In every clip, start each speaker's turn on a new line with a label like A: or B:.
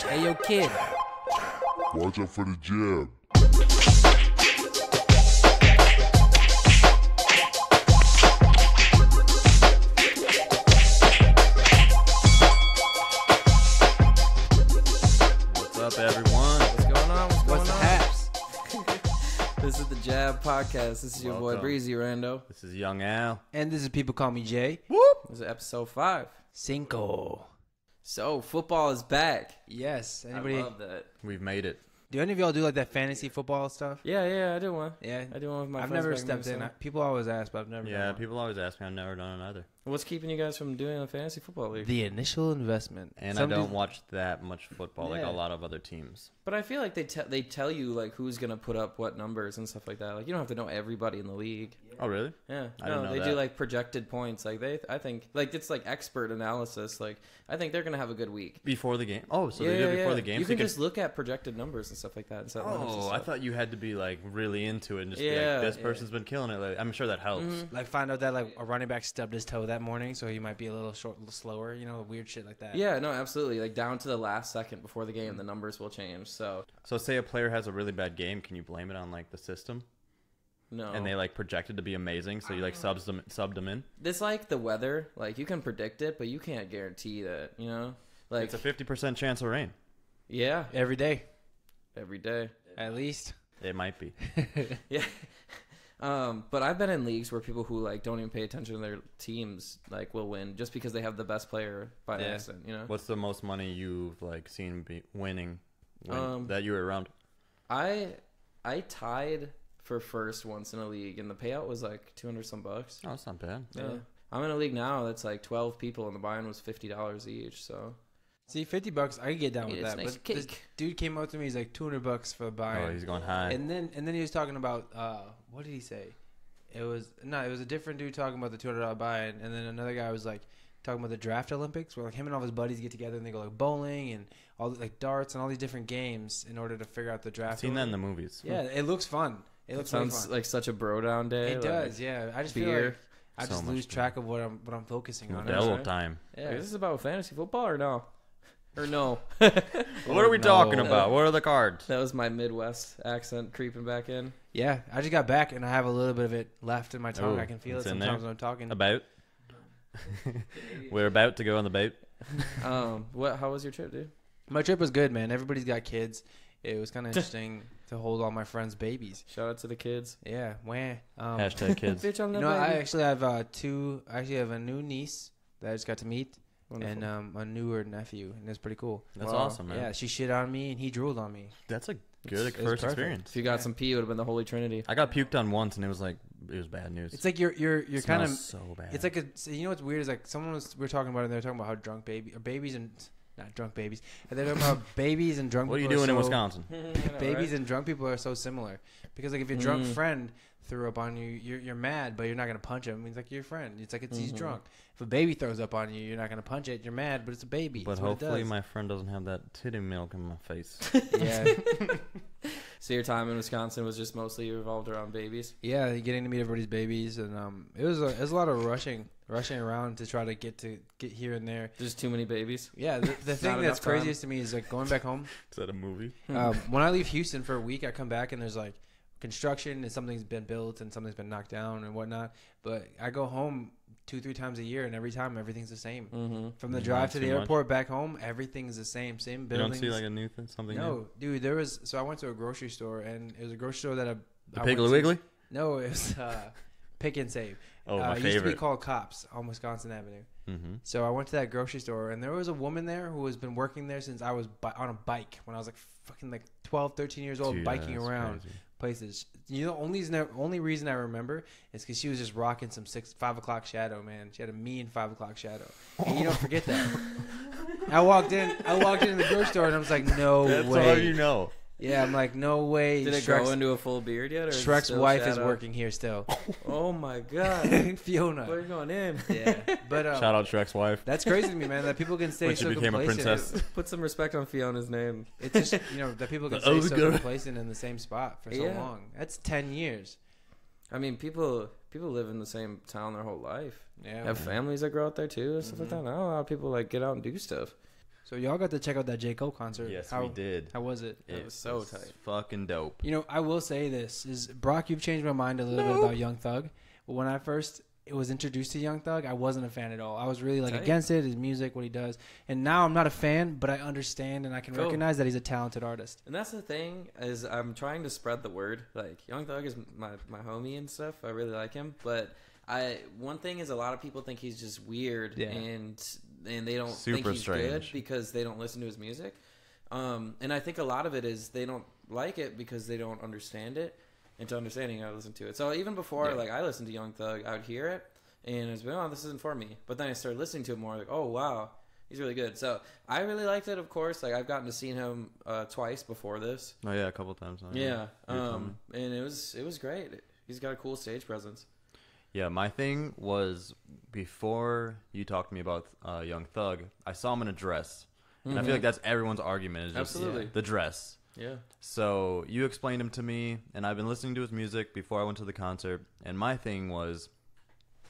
A: Hey, yo, kid.
B: Watch out for the jab.
C: What's up, everyone?
A: What's going on?
D: What's the haps?
A: This is the Jab Podcast. This is your boy
C: Welcome.
A: Breezy Rando.
C: This is Young Al.
D: And this is People Call Me Jay.
A: This is episode 5.
D: Cinco.
A: So, football is back.
D: Yes.
A: I
D: Anybody?
A: love that.
C: We've made it.
D: Do any of y'all do like that fantasy football stuff?
A: Yeah, I do one.
D: Yeah.
A: I do one with my
D: I've
A: friends.
D: never
A: back in
D: stepped in.
A: Minnesota.
D: People always ask, but I've never
C: Yeah,
D: done one.
C: people always ask me. I've never done it either.
A: What's keeping you guys from doing a fantasy football league?
D: The initial investment.
C: And
D: Some
C: I don't
D: dudes-
C: watch that much football like
D: Yeah.
C: a lot of other teams.
A: But I feel like they tell you like who's gonna put up what numbers and stuff like that. Like you don't have to know everybody in the league.
C: Oh, really?
A: Yeah,
C: I didn't know
A: they
C: that.
A: do like projected points. Like I think like it's like expert analysis. Like I think they're gonna have a good week.
C: Before the game? Oh, so they do it before the game?
A: You
C: so
A: can just look at projected numbers and stuff like that. And set lineups and
C: Oh, I
A: stuff.
C: thought you had to be like really into it and just be
A: Yeah,
C: like, this
A: yeah.
C: person's been killing it lately. I'm sure that helps.
D: Like find out that like a running back stubbed his toe that morning, so he might be a little slower. You know, weird shit like that.
A: Yeah, no, absolutely. Like down to the last second before the game, the numbers will change. So
C: So say a player has a really bad game, can you blame it on like the system?
A: no,
C: And they like projected to be amazing, so you like subbed them in?
A: this like the weather. Like you can predict it, but you can't guarantee that. You know, like
C: It's a 50% chance of rain.
A: yeah,
D: Every day,
A: every day.
D: at least.
C: It might be.
A: Yeah. But I've been in leagues where people who like don't even pay attention to their teams like will win just because they have the best player by
D: Yeah.
A: accident. You know,
C: What's the most money you've like seen be winning that you were around?
A: I tied for first once in a league, and the payout was like $200 some bucks.
C: Oh, that's not bad.
A: Yeah. I'm in a league now that's like 12 people, and the buy-in was $50 each. So
D: See, $50, I could get down with
A: It's
D: that.
A: nice
D: But this
A: cake.
D: dude came up to me. He's like $200 for the buy.
C: Oh, he's going high.
D: And then he was talking about what did he say? It was a different dude talking about the $200 buy-in, and then another guy was like talking about the draft Olympics, where like him and all his buddies get together and they go like bowling and all like darts and all these different games in order to figure out the draft.
C: I've seen that in
D: order.
C: the movies.
D: Yeah, it looks fun. It looks really
A: sounds
D: fun.
A: like such a bro down day.
D: It
A: like,
D: does, yeah. I just feel
A: beer.
D: like I
C: So
D: just
C: much
D: lose
C: beer.
D: track of what I'm focusing on.
C: Modelo
A: right?
C: time.
D: Yeah.
A: Is this about fantasy football or no? Or no?
C: What are we
D: no.
C: talking about? What are the cards?
A: That was my Midwest accent creeping back in.
D: Yeah, I just got back and I have a little bit of it left in my tongue.
C: Ooh,
D: I can feel it
C: it's in
D: sometimes
C: there?
D: when I'm talking.
C: About? We're about to go on the boat.
A: How was your trip, dude?
D: My trip was good, man. Everybody's got kids. It was kind of interesting to hold all my friends' babies.
A: Shout out to the kids.
D: Yeah, wah.
C: Hashtag kids.
A: Bitch, I'm
D: You
A: the
D: know, I
A: baby.
D: actually have two. I actually have a new niece that I just got to meet,
A: Wonderful.
D: and a newer nephew, and it's pretty cool.
C: That's
A: Wow.
C: awesome, man.
D: Yeah, she shit on me and he drooled on me.
C: That's a good
D: It was
C: first
D: perfect.
C: experience.
A: If you got some pee, it would have been the Holy Trinity.
C: I got puked on once, and it was bad news.
D: It's like you're
C: It
D: kind of.
C: smells so bad.
D: It's like you know what's weird is like we were talking about it. And they were talking about how drunk babies and not drunk babies. And they're talking about babies and drunk.
C: What are you
D: people
C: doing in
D: so-
C: Wisconsin?
D: Babies and drunk people are so similar because like if your drunk friend threw up on you, you're mad, but you're not gonna punch him. It's like your friend. It's like he's drunk. If a baby throws up on you, you're not gonna punch it. You're mad, but it's a baby.
C: But
D: That's what it
C: hopefully
D: does.
C: my friend doesn't have that titty milk in my face.
D: yeah,
A: So your time in Wisconsin was just mostly revolved around babies?
D: yeah, getting to meet everybody's babies, and it was a lot of rushing around to try to get here and there.
A: There's too many babies?
D: Yeah, the thing
A: Not
D: that's
A: enough time.
D: craziest to me is like going back home.
C: Is that a movie?
D: When I leave Houston for a week, I come back and there's like construction and something's been built and something's been knocked down and whatnot. But I go home 2-3 times a year, and every time everything's the same. From the
C: Not
D: drive to the
C: too much.
D: airport back home, everything's the same
C: You
D: buildings.
C: don't see like a new thing, something new?
D: No, dude, so I went to a grocery store, and it was a grocery store that
C: The
D: I
C: Piggly
D: went to-
C: Wiggly?
D: No, it was Pick and Save.
C: Oh, my
D: it used to be
C: favorite.
D: called Cops on Wisconsin Avenue.
C: Mm-hmm.
D: So I went to that grocery store, and there was a woman there who has been working there since I was on a bike when I was like fucking like 12, 13 years old,
C: Dude,
D: biking
C: that's
D: around
C: crazy.
D: places. You know, only reason I remember is because she was just rocking some 5 o'clock shadow, man. She had a mean 5 o'clock shadow, and you don't forget that. I walked in the grocery store, and I was like, no
C: That's
D: way.
C: all you know.
D: Yeah, I'm like, no way.
A: Did it grow into a full beard yet? Or is it
D: Shrek's
A: still
D: wife is
A: shadow?
D: working here still.
A: Oh my god.
D: Fiona.
A: We're going in.
D: Yeah, but
C: Shout out Shrek's wife.
D: that's crazy to me, man. That people can stay
C: When she
D: so
C: became a
D: complacent.
C: princess.
A: Put some respect on Fiona's name.
D: It's just that people can
C: Oh,
D: stay so
C: God.
D: complacent in the same spot for so
A: Yeah.
D: long. That's 10 years.
A: I mean, people people live in the same town their whole life.
D: Yeah,
A: Have families that grow out there too and stuff like that. Not a lot of people like get out and do stuff.
D: So y'all got to check out that J. Cole concert.
C: Yes, we did.
D: How was it?
A: It was so tight.
C: Fucking dope.
D: You know, I will say this is Brock. You've changed my mind a little bit about Young Thug. But when I first was introduced to Young Thug, I wasn't a fan at all. I was really like against it, his music, what he does. And now I'm not a fan, but I understand and I can recognize that he's a talented artist.
A: And that's the thing is I'm trying to spread the word. Like Young Thug is my homie and stuff. I really like him, but one thing is a lot of people think he's just weird and they don't think he's good because they don't listen to his music. And I think a lot of it is they don't like it because they don't understand it. And to understanding, I listen to it. So even before, like I listened to Young Thug, I would hear it, and I was like, "Oh, this isn't for me." But then I started listening to it more, like, "Oh, wow, he's really good." So I really liked it. Of course, like I've gotten to see him twice before this.
C: Oh yeah, a couple times.
A: Yeah, and it was great. He's got a cool stage presence.
C: Yeah, my thing was before you talked to me about Young Thug, I saw him in a dress, and I feel like that's everyone's argument is just the dress.
A: Yeah.
C: So you explained him to me, and I've been listening to his music before I went to the concert. And my thing was,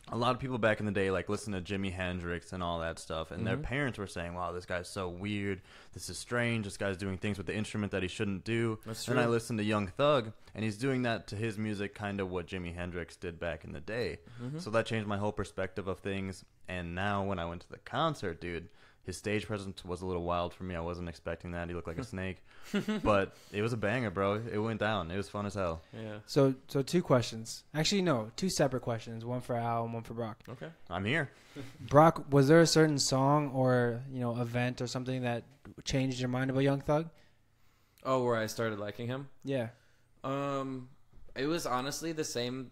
C: a lot of people back in the day like listened to Jimi Hendrix and all that stuff, and their parents were saying, "Wow, this guy's so weird. This is strange. This guy's doing things with the instrument that he shouldn't do."
A: That's true.
C: And I listened to Young Thug, and he's doing that to his music, kind of what Jimi Hendrix did back in the day. So that changed my whole perspective of things. And now when I went to the concert, dude, his stage presence was a little wild for me. I wasn't expecting that. He looked like a snake. But it was a banger, bro. It went down. It was fun as hell.
A: Yeah.
D: So two questions. Actually, no, two separate questions. One for Al and one for Brock.
A: Okay.
C: I'm here.
D: Brock, was there a certain song or, event or something that changed your mind about Young Thug?
A: Oh, where I started liking him?
D: Yeah.
A: It was honestly the same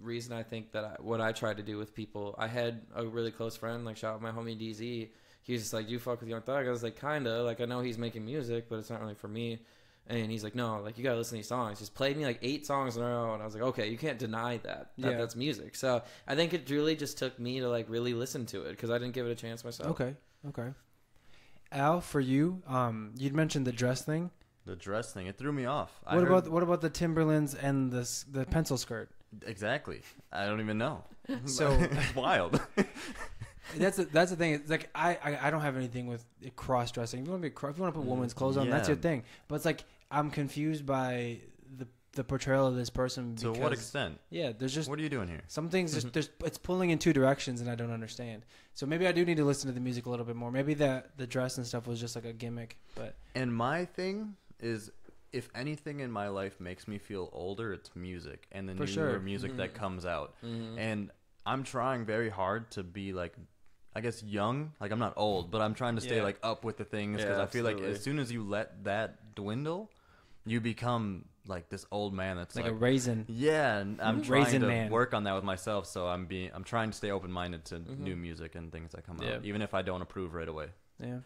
A: reason I think that what I tried to do with people. I had a really close friend, like shout out my homie DZ. He was just like, "Do you fuck with Young Thug?" I was like, "Kinda." Like I know he's making music, but it's not really for me. And he's like, "No, like you gotta listen to these songs." Just played me like 8 songs in a row, and I was like, "Okay, you can't deny that. That's music." So I think it really just took me to like really listen to it because I didn't give it a chance myself.
D: Okay. Al, for you, you'd mentioned the dress thing.
C: The dress thing, it threw me off.
D: What about the Timberlands and the pencil skirt?
C: Exactly. I don't even know.
D: So
C: it's wild.
D: That's the thing. It's like I don't have anything with cross dressing. If you want to put women's clothes on, that's your thing. But it's like I'm confused by the portrayal of this person.
C: To what extent?
D: Yeah, there's just
C: what are you doing here?
D: Some things it's pulling in two directions, and I don't understand. So maybe I do need to listen to the music a little bit more. Maybe the dress and stuff was just like a gimmick. But
C: and my thing is, if anything in my life makes me feel older, it's music and the newer music that comes out. And I'm trying very hard to be like, I guess young. Like I'm not old, but I'm trying to stay like up with the things because I feel like as soon as you let that dwindle, you become like this old man that's
D: like a raisin.
C: Yeah, and I'm trying to work on that with myself. So I'm trying to stay open minded to new music and things that come out, even if I don't approve right away.
D: Yeah.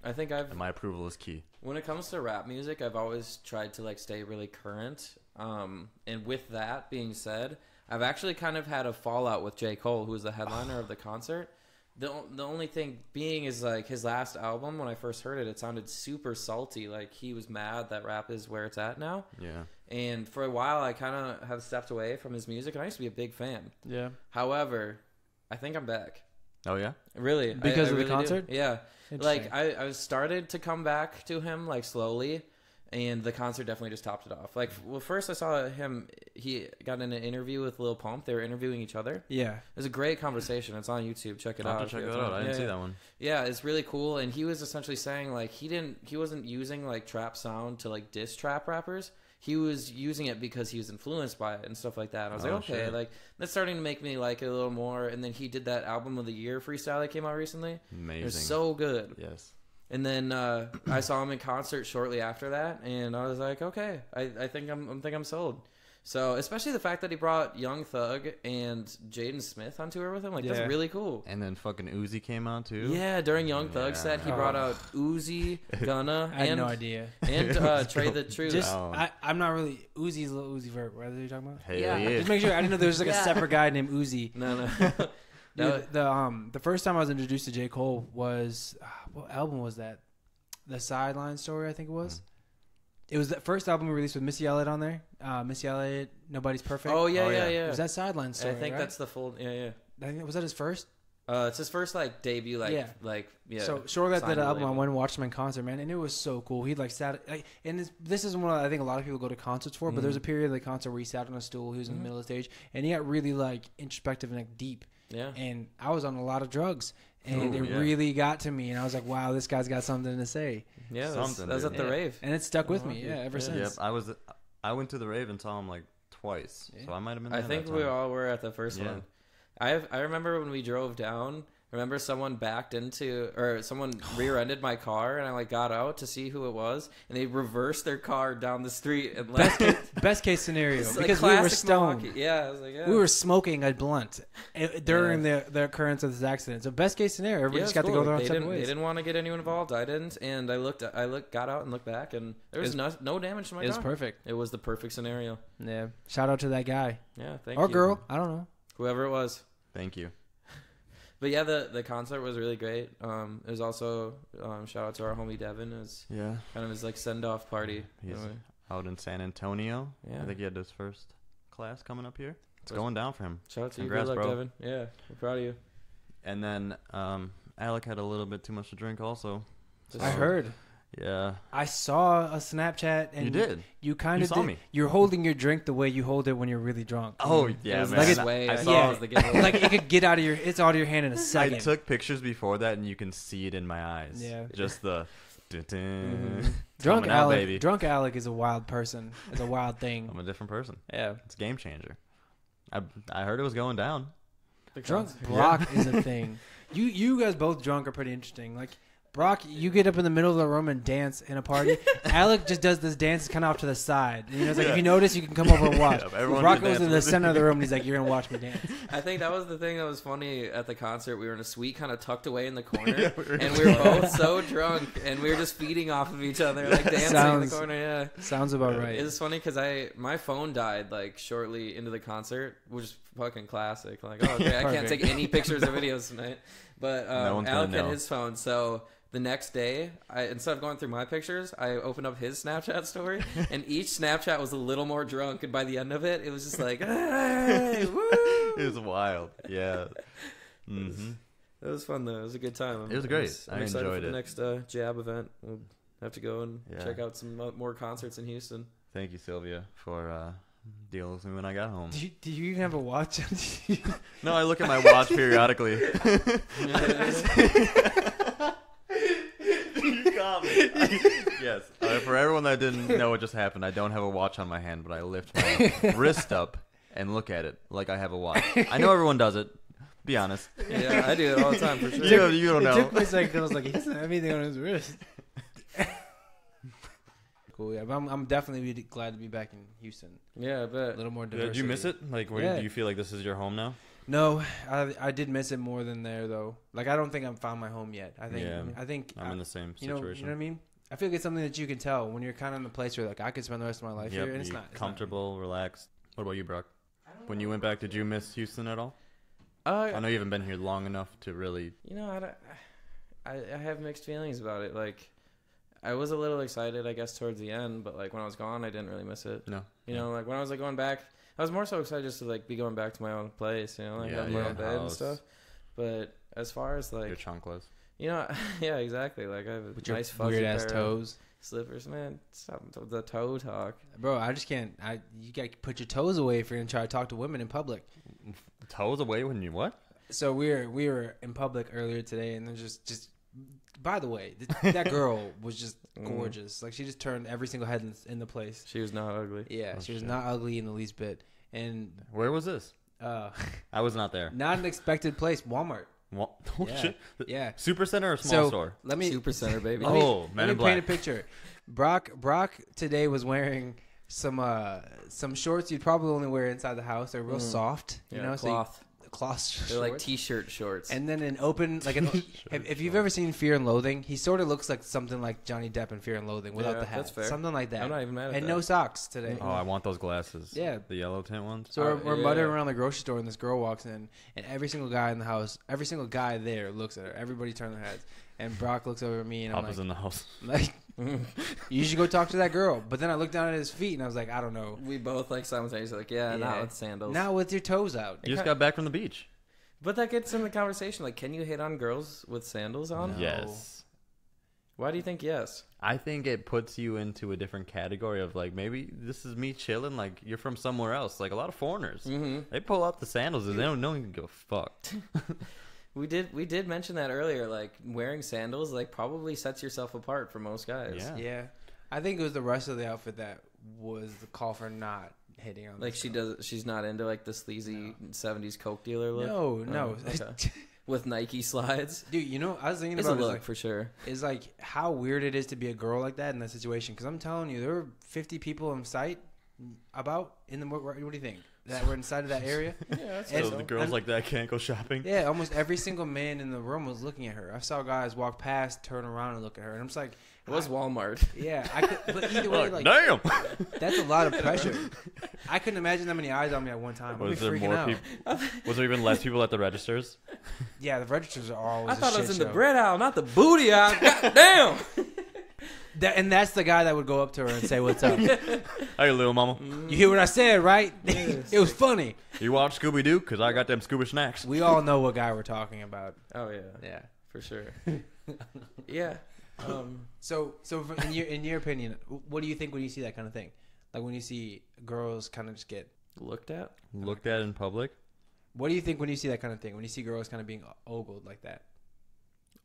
A: I think
C: and my approval is key.
A: When it comes to rap music, I've always tried to like stay really current. And with that being said, I've actually kind of had a fallout with J. Cole, who was the headliner of the concert. The only thing being is like his last album, when I first heard it, it sounded super salty. Like he was mad that rap is where it's at now.
C: Yeah.
A: And for a while, I kind of have stepped away from his music, and I used to be a big fan.
D: Yeah.
A: However, I think I'm back.
C: Oh yeah.
A: Really?
D: Because
A: I
D: of
A: really
D: the concert?
A: Do. Yeah. Like I started to come back to him like slowly, and the concert definitely just topped it off. Like, well, first I saw him. He got in an interview with Lil Pump. They were interviewing each other.
D: Yeah,
A: it was a great conversation. It's on YouTube. Check it out.
C: Check it out. I didn't see that one.
A: Yeah, it's really cool. And he was essentially saying like he wasn't using like trap sound to like diss trap rappers. He was using it because he was influenced by it and stuff like that. And I was like, okay, shit. Like that's starting to make me like it a little more. And then he did that album of the year freestyle that came out recently.
C: Amazing.
A: It was so good.
C: Yes.
A: And then I saw him in concert shortly after that, and I was like, okay, I think I'm sold. So especially the fact that he brought Young Thug and Jaden Smith on tour with him, like that's really cool.
C: And then fucking Uzi came out too.
A: Yeah, during Young Thug's set, he brought out Uzi, Gunna,
D: I had no idea,
A: and Trey the Truth.
D: Just I'm not really Uzi's little Uzi Vert. What are you talking about?
C: Hell yeah.
D: Just make sure I didn't know there was like a separate guy named Uzi.
A: No.
D: Dude, the first time I was introduced to J. Cole was what album was that? The Sideline Story, I think it was. It was the first album we released with Missy Elliott on there. Missy Elliott, Nobody's Perfect.
A: Oh yeah.
D: Was that Sideline Story?
A: I think
D: right?
A: that's the full. Yeah.
D: I think was that his first?
A: It's his first like debut,
D: So shortly after that album, I went and watched him in concert, man, and it was so cool. He like sat, and this is one I think a lot of people go to concerts for. But there's a period of the concert where he sat on a stool, he was in the middle of the stage, and he got really like introspective and like deep.
A: Yeah.
D: And I was on a lot of drugs, and it really got to me, and I was like, wow, this guy's got something to say.
A: Yeah, that was at the rave,
D: and it stuck with me. Ever since.
C: Yep, I went to the rave and saw him like twice, so I might have been.
A: I think we all were at the first one. I remember when we drove down. Remember someone someone rear-ended my car, and I like got out to see who it was, and they reversed their car down the street and left.
D: Best case scenario, because
A: like
D: we were stoned.
A: Milwaukee. Yeah, I was like,
D: we were smoking a blunt during the occurrence of this accident. So best case scenario, everybody just got to go their own separate ways.
A: They didn't want to get anyone involved. I didn't, and I got out and looked back, and there was no damage to my car.
D: It was perfect.
A: It was the perfect scenario.
D: Yeah. Shout out to that guy.
A: Yeah, thank you.
D: Or girl, I don't know.
A: Whoever it was.
C: Thank you.
A: But yeah, the concert was really great. It was also shout out to our homie Devin. It was kind of his like send off party.
C: He's out in San Antonio. Yeah, I think he had his first class coming up here. It's going down for him.
A: Shout out to
C: Congrats,
A: you, good luck,
C: bro.
A: Devin. Yeah, we're proud of you.
C: And then Alec had a little bit too much to drink also.
D: I heard.
C: Yeah.
D: I saw a Snapchat, and
C: you did.
D: You kind of
C: saw me.
D: You're holding your drink the way you hold it when you're really drunk.
C: Oh yeah, man.
A: Like
D: it could get out of your. It's out of your hand in a second.
C: I took pictures before that, and you can see it in my eyes.
D: Yeah.
C: Just the.
D: Drunk Alec.
C: Baby.
D: Drunk Alec is a wild person. It's a wild thing.
C: I'm a different person.
D: Yeah.
C: It's a game changer. I heard it was going down.
D: Drunk Brock is a thing. You guys both drunk are pretty interesting. Like. Brock, you get up in the middle of the room and dance in a party. Alec just does this dance kind of off to the side. And, it's like, if you notice, you can come over and watch. Brock goes in the center of the room and he's like, you're going to watch me dance.
A: I think that was the thing that was funny at the concert. We were in a suite kind of tucked away in the corner. And we were both so drunk. And we were just feeding off of each other, like dancing in the corner. Yeah.
D: Sounds about right.
A: It's funny because my phone died like shortly into the concert, which is fucking classic. Like, oh, okay, I can't take any pictures or videos tonight. But Alec had his phone, so... The next day, instead of going through my pictures, I opened up his Snapchat story, and each Snapchat was a little more drunk. And by the end of it, it was just like, hey, woo!
C: It was wild. Yeah.
A: Mm-hmm. It was fun, though. It was a good time.
C: It was great.
A: I'm excited for the next Jab event. We'll have to go and check out some more concerts in Houston.
C: Thank you, Sylvia, for dealing with me when I got home.
D: Do you even have a watch?
C: No, I look at my watch periodically. Yes. For everyone that didn't know what just happened, I don't have a watch on my hand, but I lift my wrist up and look at it like I have a watch. I know everyone does it. Be honest.
A: Yeah, I do it all the time for sure.
C: You don't know.
D: It took me a second. I was like, he doesn't have anything on his wrist. Cool. Yeah, but I'm definitely glad to be back in Houston.
A: Yeah, but
D: a little more diversity.
C: Did you miss it? Like, do you feel like this is your home now?
D: No, I did miss it more than there though. Like I don't think I've found my home yet. I think
C: I'm in the same situation.
D: You know what I mean? I feel like it's something that you can tell when you're kind of in the place where like I could spend the rest of my life here, and it's not
C: comfortable, relaxed. What about you, Brock? When you went back, did you miss Houston at all? I know you haven't been here long enough to really.
A: I have mixed feelings about it. Like, I was a little excited, I guess, towards the end, but like when I was gone, I didn't really miss it.
C: No,
A: like when I was like going back. I was more so excited just to like be going back to my own place, like having my own bed and stuff. But as far as like
C: your chunkless,
A: yeah, exactly. Like I have a nice fuzzy
D: weird ass toes,
A: slippers, man. Stop the toe talk,
D: bro. I just can't. You gotta put your toes away if you're gonna try to talk to women in public.
C: Toes away when you what?
D: So we were in public earlier today, and there's just. By the way, that girl was just gorgeous. Like she just turned every single head in the place.
A: She was not ugly.
D: Yeah, she was not ugly in the least bit. And
C: where was this? I was not there.
D: Not an expected place. Walmart.
C: Shit.
D: Yeah.
C: Super Center or small store?
A: Super Center, baby.
C: Men in Black.
D: Paint a picture. Brock today was wearing some shorts you'd probably only wear inside the house. They're real soft. You know,
A: cloth.
D: Shorts.
A: They're like t-shirt shorts.
D: And then if you've ever seen Fear and Loathing, he sort of looks like something like Johnny Depp in Fear and Loathing without the hat. That's fair. Something like that.
A: I'm not even mad at that.
D: And no socks today.
C: Oh, I want those glasses.
D: Yeah.
C: The yellow tint ones.
D: So we're muttering around the grocery store and this girl walks in and every single guy in the house, every single guy there looks at her. Everybody turns their heads. And Brock looks over at me and I'm
C: Papa's
D: like,
C: in the house.
D: Like, You should go talk to that girl. But then I looked down at his feet and I was like, I don't know.
A: We both like simultaneously like, not with sandals.
D: Not with your toes out.
C: You just got back from the beach.
A: But that gets in the conversation. Like, can you hit on girls with sandals on?
D: No.
C: Yes.
A: Why do you think yes?
C: I think it puts you into a different category of like, maybe this is me chilling. Like, you're from somewhere else. Like a lot of foreigners, they pull up the sandals and they don't even give a fuck.
A: We did mention that earlier. Like, wearing sandals like probably sets yourself apart from most guys.
D: Yeah. I think it was the rest of the outfit that was the call for not hitting on.
A: Like she's not into like the sleazy 70s Coke dealer look.
D: No.
A: Okay. With Nike slides,
D: dude. You know, I was thinking
A: it's
D: about
A: a look
D: like,
A: for sure.
D: Is like how weird it is to be a girl like that in that situation. Because I'm telling you, there were 50 people in sight. About in the what do you think that were inside of that area?
A: Yeah,
C: so the girls like that can't go shopping.
D: Yeah, almost every single man in the room was looking at her. I saw guys walk past, turn around, and look at her, and I'm just like,
A: it was Walmart.
D: Yeah, but either way, like,
C: damn,
D: that's a lot of pressure. I couldn't imagine that many eyes on me at one time.
C: Was there more people? Was there even less people at the registers?
D: Yeah, the registers are always.
A: I thought it was in
D: show.
A: the bread aisle, not the booty aisle. God damn.
D: And that's the guy that would go up to her and say, "What's up?"
C: Hey, little mama.
D: You hear what I said, right? It was funny.
C: You watch Scooby Doo? Because I got them scuba snacks.
D: We all know what guy we're talking about.
A: Oh yeah,
D: Yeah,
A: for sure. Yeah.
D: So in your opinion, what do you think when you see that kind of thing? Like when you see girls kind of just get
A: looked at
C: in public.
D: What do you think when you see that kind of thing? When you see girls kind of being ogled like that?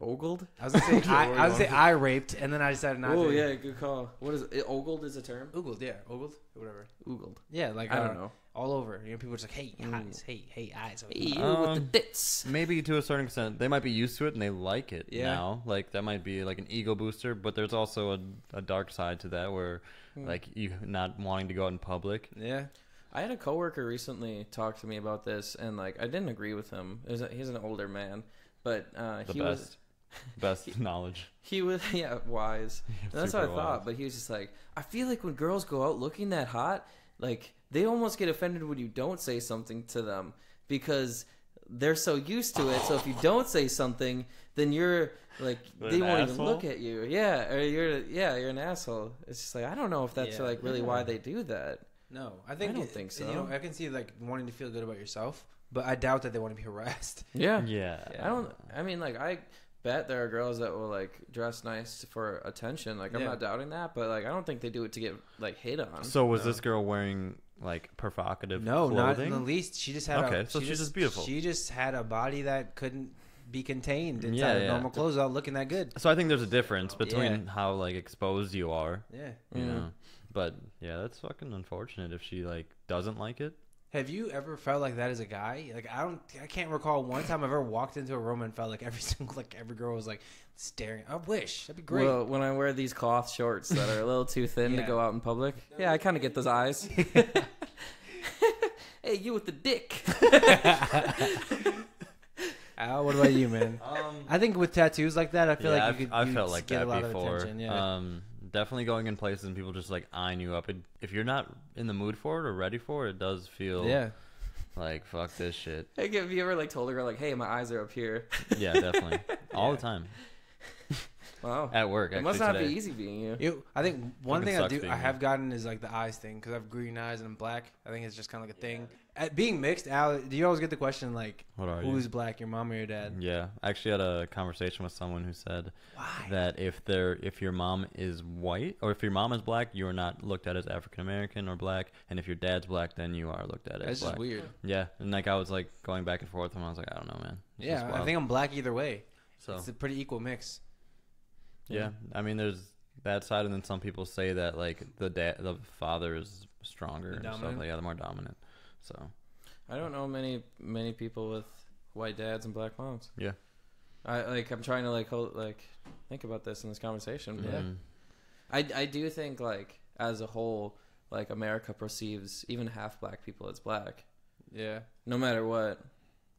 A: Ogled?
D: I was gonna say I raped, and then I decided not to.
A: Oh yeah, good call. What is it? Ogled is a term.
D: Ogled, yeah, ogled, whatever.
A: Ogled.
D: Yeah, like
A: I don't know.
D: All over. You know, people are just like, hey, eyes, hey, eyes.
A: Hey, you with the tits.
C: Maybe to a certain extent, they might be used to it and they like it now. Like that might be like an ego booster, but there's also a dark side to that where, like, you not wanting to go out in public.
D: Yeah.
A: I had a coworker recently talk to me about this, and like I didn't agree with him. He's an older man, but he was
C: best knowledge.
A: He was wise. And that's what I thought.
C: Wise.
A: But he was just like, I feel like when girls go out looking that hot, like they almost get offended when you don't say something to them because they're so used to it. So if you don't say something, then you're like they won't even look at you. Yeah, or you're an asshole. It's just like I don't know if that's like really why they do that.
D: No, I
A: don't think so.
D: You know, I can see like wanting to feel good about yourself, but I doubt that they want to be harassed.
A: Yeah. I mean, like I bet there are girls that will like dress nice for attention. Like I'm not doubting that, but like I don't think they do it to get like hit on.
C: So was this girl wearing like provocative clothing?
D: Not in the least. She just had
C: she's just beautiful.
D: She just had a body that couldn't be contained inside of normal clothes without looking that good.
C: So I think there's a difference between how like exposed you are.
D: Yeah.
C: You know. But yeah, that's fucking unfortunate if she like doesn't like it.
D: Have you ever felt like that as a guy? Like I can't recall one time I've ever walked into a room and felt like every girl was like staring. I wish that'd be great.
A: Well, when I wear these cloth shorts that are a little too thin to go out in public, I kind of get those eyes. Hey, you with the dick.
D: Al, what about you, man? I think with tattoos like that, I feel like you could.
C: I felt like
D: get
C: that
D: a lot
C: before.
D: Of attention,
C: definitely going in places and people just like eyeing you up. If you're not in the mood for it or ready for it, it does feel like fuck this shit.
A: Hey, have you ever like told a girl like, hey, my eyes are up here?
C: Yeah, definitely. All the time.
A: Wow.
C: At work,
A: it must not be easy being you.
D: I think one thing I have gotten is like the eyes thing because I have green eyes and I'm black. I think it's just kind of like a thing. At being mixed, Al, do you always get the question like, who's black, your mom or your dad?
C: Yeah, I actually had a conversation with someone who said that if your mom is white or if your mom is black, you are not looked at as African American or black, and if your dad's black, then you are looked at as black.
D: That's just weird.
C: Yeah, and like I was like going back and forth, and I was like, I don't know, man.
D: Yeah, I think I'm black either way.
C: So
D: it's a pretty equal mix.
C: Yeah, I mean, there's that side, and then some people say that like the father is stronger and stuff like the more dominant. So
A: I don't know many people with white dads and black moms.
C: Yeah,
A: I'm trying to think about this in this conversation. But I do think like as a whole, like America perceives even half black people as black.
D: Yeah,
A: no matter what.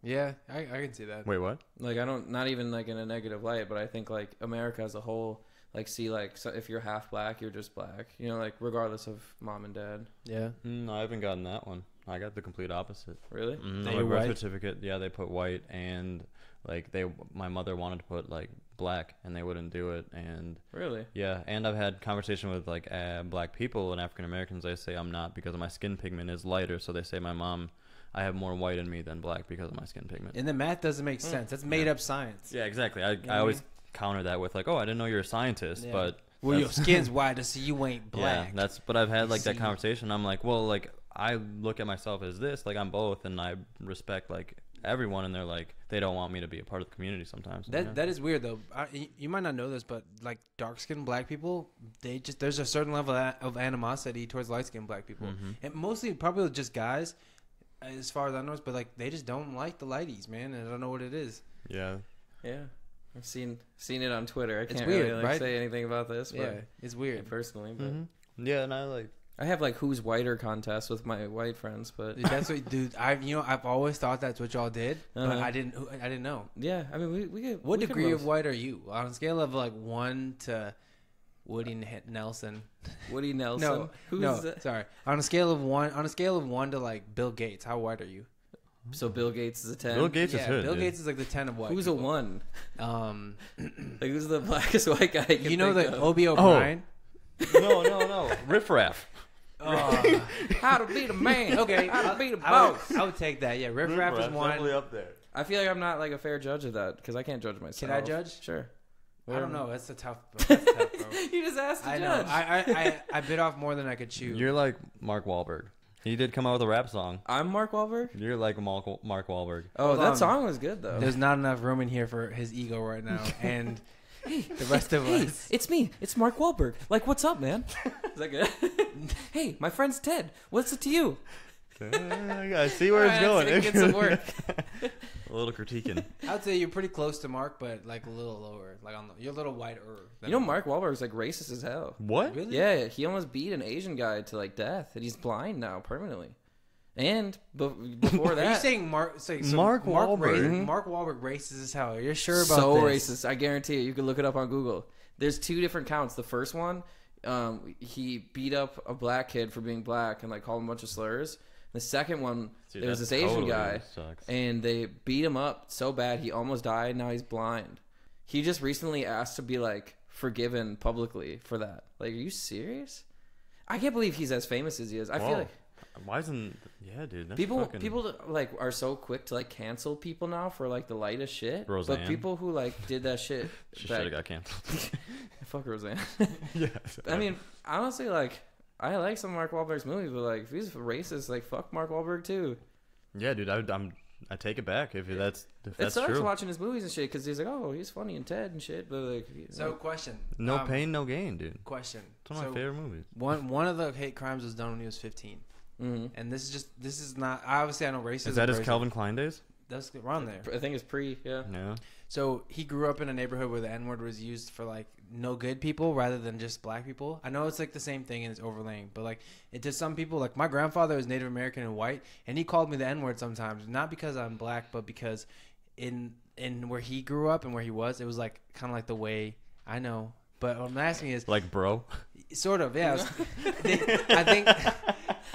D: Yeah, I can see that.
C: Wait, what?
A: Like not even like in a negative light, but I think like America as a whole, like see like so if you're half black, you're just black. You know, like regardless of mom and dad.
D: Yeah.
C: No, I haven't gotten that one. I got the complete opposite.
A: Really?
C: My birth certificate, they put white, and like my mother wanted to put like black, and they wouldn't do it. And
A: really,
C: yeah, and I've had conversation with like black people and African Americans. They say I'm not because my skin pigment is lighter, so they say I have more white in me than black because of my skin pigment.
D: And the math doesn't make sense. That's made up science.
C: Yeah, exactly. I always counter that with like, oh, I didn't know you're a scientist, but
D: well, your skin's white, so you ain't black.
C: Yeah, but I've had like that conversation. I'm like, well, like I look at myself as this, like I'm both, and I respect like everyone, and they're like, they don't want me to be a part of the community sometimes.
D: That is weird though. You might not know this, but like dark skinned black people, there's a certain level of animosity towards light skinned black people, and mostly probably just guys, as far as I know, but like they just don't like the lighties, man, and I don't know what it is.
C: Yeah.
A: I've seen it on Twitter. I can't
D: weird,
A: really
D: right?
A: say anything about this, but
D: it's weird
A: personally. But
C: Yeah, and
A: I have like who's whiter contests with my white friends, but
D: that's what, dude. I've always thought that's what y'all did, but I didn't know.
A: Yeah, I mean, we get.
D: What degree of white are you on a scale of like 1 to Woody Nelson?
A: Woody Nelson.
D: Sorry. On a scale of 1 to like Bill Gates, how white are you?
A: So Bill Gates is a 10.
C: Bill Gates is hood.
D: Bill Gates is like the 10 of white.
A: Who's
D: people.
A: a 1?
D: Like
A: who's the blackest white guy?
D: You know the Obie O'Brien?
C: No. Riff Raff.
A: How to be the man?
D: Okay,
A: how to be the boss?
D: I would take that. Yeah, Riff Raff is one.
C: Definitely up there.
A: I feel like I'm not like a fair judge of that because I can't judge myself.
D: Can I judge?
A: Sure.
D: I don't know. That's tough, bro.
A: You just asked to
D: I
A: judge.
D: know. I bit off more than I could chew.
C: You're like Mark Wahlberg. He did come out with a rap song.
A: I'm Mark Wahlberg?
C: You're like Mark Wahlberg.
A: Oh, that song was good, though.
D: There's not enough room in here for his ego right now. And the rest of us.
A: It's me. It's Mark Wahlberg. Like, what's up, man? Is that good? Hey, my friend's Ted. What's it to you?
C: I see where it's going.
A: Get some work.
C: A little critiquing.
D: I'd say you're pretty close to Mark, but like a little lower. Like you're a little whiter.
A: You know, Mark Wahlberg's like racist as hell.
C: What?
D: Really?
A: Yeah, he almost beat an Asian guy to like death, and he's blind now permanently. And before that,
D: are you saying Mark
C: Wahlberg?
D: Mark Wahlberg racist as hell? You're sure about
A: so
D: this?
A: racist? I guarantee you. You can look it up on Google. There's 2 different counts. The first one, he beat up a black kid for being black and like called him a bunch of slurs. The second one, there was this Asian guy, and they beat him up so bad he almost died. Now he's blind. He just recently asked to be like forgiven publicly for that. Like, are you serious? I can't believe he's as famous as he is. I feel like
C: why isn't dude? That's
A: people like are so quick to like cancel people now for like the lightest shit.
C: Roseanne.
A: But people who like did that shit,
C: she should have got canceled.
A: Fuck Roseanne.
C: Yeah.
A: I mean, honestly, like. I like some Mark Wahlberg's movies, but like if he's racist, like fuck Mark Wahlberg too.
C: Yeah, dude, I take it back if that's
A: it sucks
C: true.
A: Watching his movies and shit because he's like, oh, he's funny and Ted and shit, but like.
D: Question.
C: No pain, no gain, dude.
D: Question.
C: It's one of my favorite movies.
D: One of the hate crimes was done when he was 15, and this is not obviously I know racism.
C: Is that his Calvin Klein days?
D: That's around there.
A: I think it's pre. Yeah.
D: So he grew up in a neighborhood where the N-word was used for like no good people rather than just black people. I know it's like the same thing and it's overlaying, but like it to some people, like my grandfather was Native American and white, and he called me the N-word sometimes, not because I'm black, but because in where he grew up and where he was, it was like kind of like the way I know. But what I'm asking is
C: like, bro,
D: sort of, yeah. I think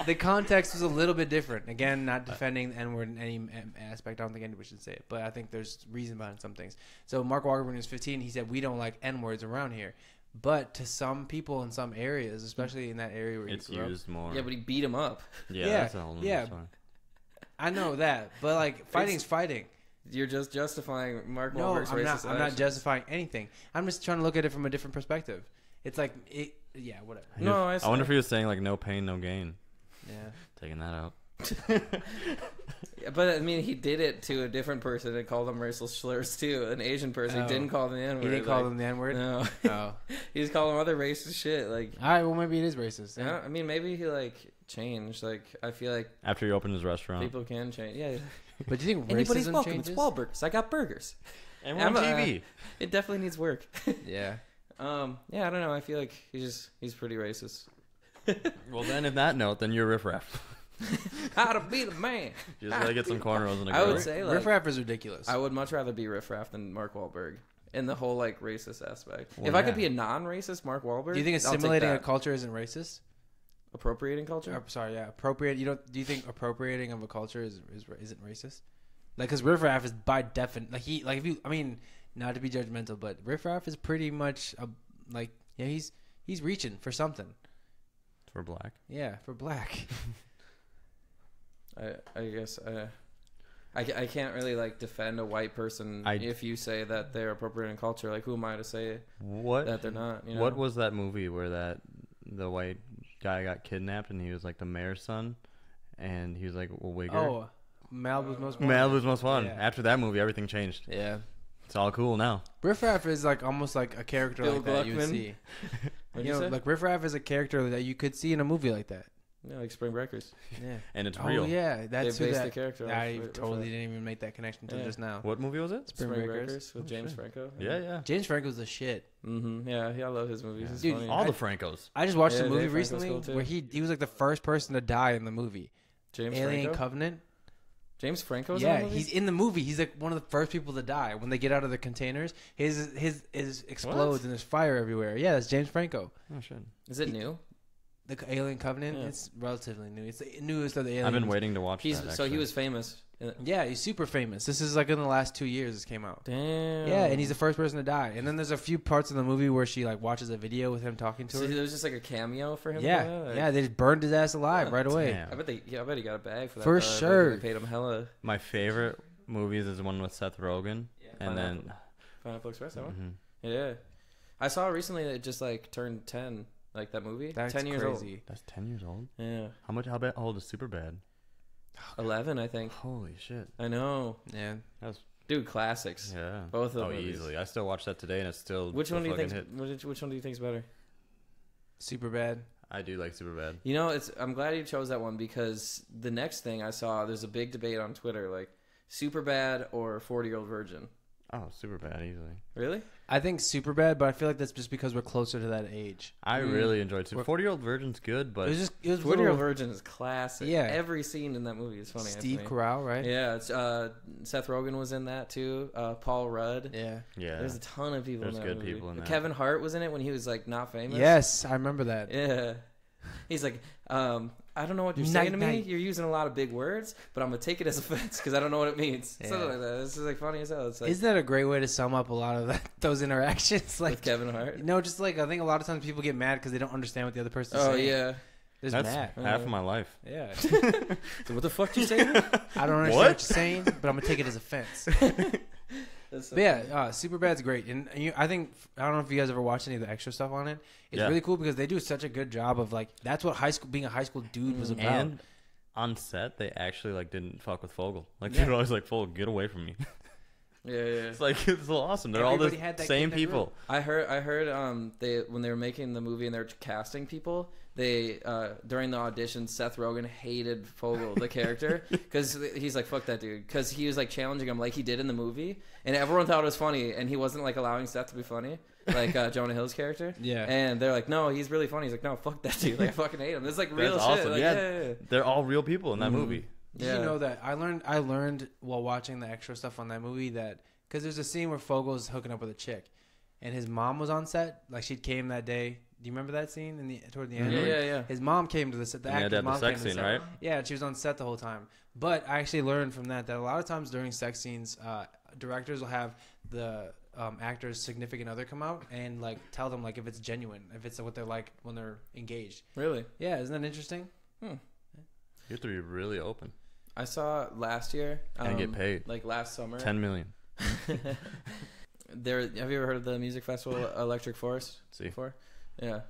D: the context was a little bit different. Again, not defending the N-word in any aspect. I don't think anybody should say it, but I think there's reason behind some things. So Mark Wahlberg, when he was 15, he said, we don't like N-words around here. But to some people in some areas, especially in that area where
C: it's
D: he grew
C: used
D: up,
C: more.
A: Yeah, but he beat him up.
C: Yeah, that's a whole nother story.
D: I know that, but like fighting's fighting.
A: You're just justifying Mark Wahlberg's racist.
D: I'm not justifying anything. I'm just trying to look at it from a different perspective. It's like, whatever.
A: No,
C: I wonder if he was saying like no pain, no gain.
D: Yeah,
C: taking that out.
A: Yeah, but I mean, he did it to a different person and called them racial slurs too. An Asian person, he didn't call them the N-word.
D: He didn't call them the N-word.
A: No.
D: Oh,
A: he just called them other racist shit. Like,
D: all right, well maybe it is racist.
A: Yeah, I mean, maybe he like changed. Like, I feel like
C: after he opened his restaurant,
A: people can change. Yeah,
D: but do you think
A: anybody's
D: racism
A: welcome?
D: changes?
A: It's Wahlburgers. I got burgers.
C: And we're on TV.
A: It definitely needs work.
D: Yeah.
A: Yeah, I don't know. I feel like he's pretty racist.
C: Well, then, in that note, then you're Riff Raff.
A: How to be the man.
C: Just gotta get some cornrows in a
A: I would say like
D: Riff Raff is ridiculous.
A: I would much rather be Riff Raff than Mark Wahlberg in the whole like racist aspect.
C: Well,
A: if I could be a non-racist Mark Wahlberg,
D: do you think assimilating a culture isn't racist?
A: Appropriating culture?
D: Sorry, yeah, appropriate. Do you think appropriating of a culture isn't racist? Like, because Riff Raff is by definition, if you, I mean, not to be judgmental, but Riff Raff is pretty much he's reaching for something.
C: For black.
D: Yeah, for black.
A: I guess I can't really like defend a white person if you say that they're appropriating culture. Like, who am I to say that they're not? You know?
C: What was that movie where the white guy got kidnapped and he was like the mayor's son, and he was like a wigger?
D: Oh, Malibu's Most Fun.
C: Malibu's Most Fun.
D: Yeah.
C: After that movie, everything changed.
D: Yeah.
C: It's all cool now.
D: Riff Raff is like almost like a character
A: Bill
D: like that you would
A: Gluckman?
D: see.
A: What'd you say?
D: Like Riff Raff is a character that you could see in a movie like that.
A: Yeah, like Spring Breakers.
D: Yeah.
C: And it's real.
D: Oh yeah, that's
A: They
D: who
A: based
D: that.
A: the character off
D: I
A: Riff
D: totally
A: Raff.
D: didn't even make that connection until
A: Yeah.
D: just now.
C: What movie was it?
D: Spring Breakers.
A: with
C: Oh,
A: James
C: shit.
A: Franco.
C: Yeah.
D: James Franco's the shit.
A: Mm-hmm. Yeah, I love his movies. He's
D: Dude,
A: funny.
C: All the Francos.
D: I just watched
A: Yeah,
D: a movie
A: Dave Franco's
D: recently
A: cool, too.
D: where he was like the first person to die in the movie.
A: James
D: Alien
A: Franco.
D: Covenant.
A: James Franco's
D: Yeah,
A: in the movie?
D: he's in the movie. He's like one of the first people to die when they get out of the containers. His explodes and there's fire everywhere. Yeah, that's James Franco.
C: Oh shit.
A: Is it new?
D: The Alien Covenant.
A: Yeah.
D: It's relatively new. It's the newest of the aliens.
C: I've been waiting to watch that.
A: So he
C: actually.
A: was famous.
D: Yeah, he's super famous. This is like in the last 2 years this came out.
A: Damn.
D: Yeah, and he's the first person to die. And then there's a few parts of the movie where she like watches a video with him talking to
A: So
D: her.
A: there was just like a cameo for him.
D: Yeah,
A: kinda? Like,
D: yeah, they just burned his ass alive right away.
C: Damn.
A: I bet he got a bag for that.
D: For
A: though. I bet
D: sure.
A: They paid him hella.
C: My favorite movies is the one with Seth Rogen, and then
A: Pineapple Express. That one.
C: Mhm.
A: Yeah, I saw recently that it just like turned 10. Like that movie.
D: That's
A: 10 years
D: crazy.
C: that's 10 years old.
A: old. Yeah.
C: How old is Superbad?
A: 11, I think.
C: Holy shit.
A: I know.
D: Yeah.
C: That's
A: Dude, classics.
C: yeah.
A: Both of them.
C: Oh, easily. I still watch that today, and it's still.
A: Which
C: a
A: one do you
C: fucking
A: think?
C: hit.
A: Which one do you think's better?
D: Super bad.
C: I do like Superbad.
A: You know, I'm glad you chose that one because the next thing I saw, there's a big debate on Twitter, like Superbad or 40-Year-Old Virgin.
C: Oh, Superbad easily.
A: Really?
D: I think super bad, but I feel like that's just because we're closer to that age.
C: I really enjoyed Super. 40-Year-Old Virgin's good, but
D: It was
A: 40-Year-Old
D: little
A: Virgin is classic.
D: Yeah.
A: Every scene in that movie is funny.
D: Steve
A: Anthony.
D: Carell, right?
A: Yeah, it's, Seth Rogen was in that too. Paul Rudd.
D: Yeah.
C: yeah,
A: There's a ton of people
C: There's
A: in that
C: good
A: movie.
C: people in that.
A: Kevin Hart was in it when he was like not famous.
D: Yes, I remember that.
A: Yeah. He's like, I don't know what you're
D: Night,
A: saying to me.
D: night.
A: You're using a lot of big words, but I'm gonna take it as offense because I don't know what it means.
D: Yeah.
A: Something like that. This is like funny as hell. It's like
D: Isn't that a great way to sum up a lot of those interactions? Like,
A: with Kevin Hart.
D: no, just like I think a lot of times people get mad because they don't understand what the other person's
A: Oh
D: saying.
A: yeah.
D: They're just
C: that's
D: mad.
C: half of my life.
D: Yeah.
A: So what the fuck you saying?
D: I don't understand what you're saying, but I'm gonna take it as offense.
A: That's so
D: But yeah,
A: funny.
D: Superbad's great, and I think I don't know if you guys ever watched any of the extra stuff on it. It's
C: Yeah.
D: really cool because they do such a good job of like that's what being a high school dude was about.
C: And on set, they actually like didn't fuck with Fogel. Like they were always like, "Fogel, get away from me."
A: Yeah.
C: It's like it's so awesome. They're
D: Everybody
C: all
D: had
C: the
D: that
C: same
D: kid in that
C: people.
A: I heard they when they were making the movie and they were casting people, they during the audition Seth Rogen hated Fogel the character because he's like fuck that dude because he was like challenging him like he did in the movie and everyone thought it was funny and he wasn't like allowing Seth to be funny like Jonah Hill's character.
D: Yeah.
A: And they're like, no, he's really funny. He's like, no, fuck that dude. Like I fucking hate him. This is like real
C: That's
A: shit.
C: awesome.
A: Like,
C: Yeah.
A: yeah.
C: They're all real people in that movie.
D: Did you know that I learned while watching the extra stuff on that movie that because there's a scene where Fogel's hooking up with a chick, and his mom was on set. Like she came that day. Do you remember that scene toward the end?
A: Yeah.
D: His mom came to the set. The
C: And they had
D: actor's
C: to have
D: mom
C: the
D: came
C: sex
D: to the
C: scene,
D: set.
C: right?
D: Yeah, and she was on set the whole time. But I actually learned from that a lot of times during sex scenes, directors will have the actor's significant other come out and like tell them like if it's genuine, if it's what they're like when they're engaged.
A: Really?
D: Yeah, isn't that interesting?
C: You have to be really open
A: I saw last year
C: and get paid.
A: like last summer.
C: 10 million.
A: Have you ever heard of the music festival Electric Forest
C: See.
A: before? Yeah.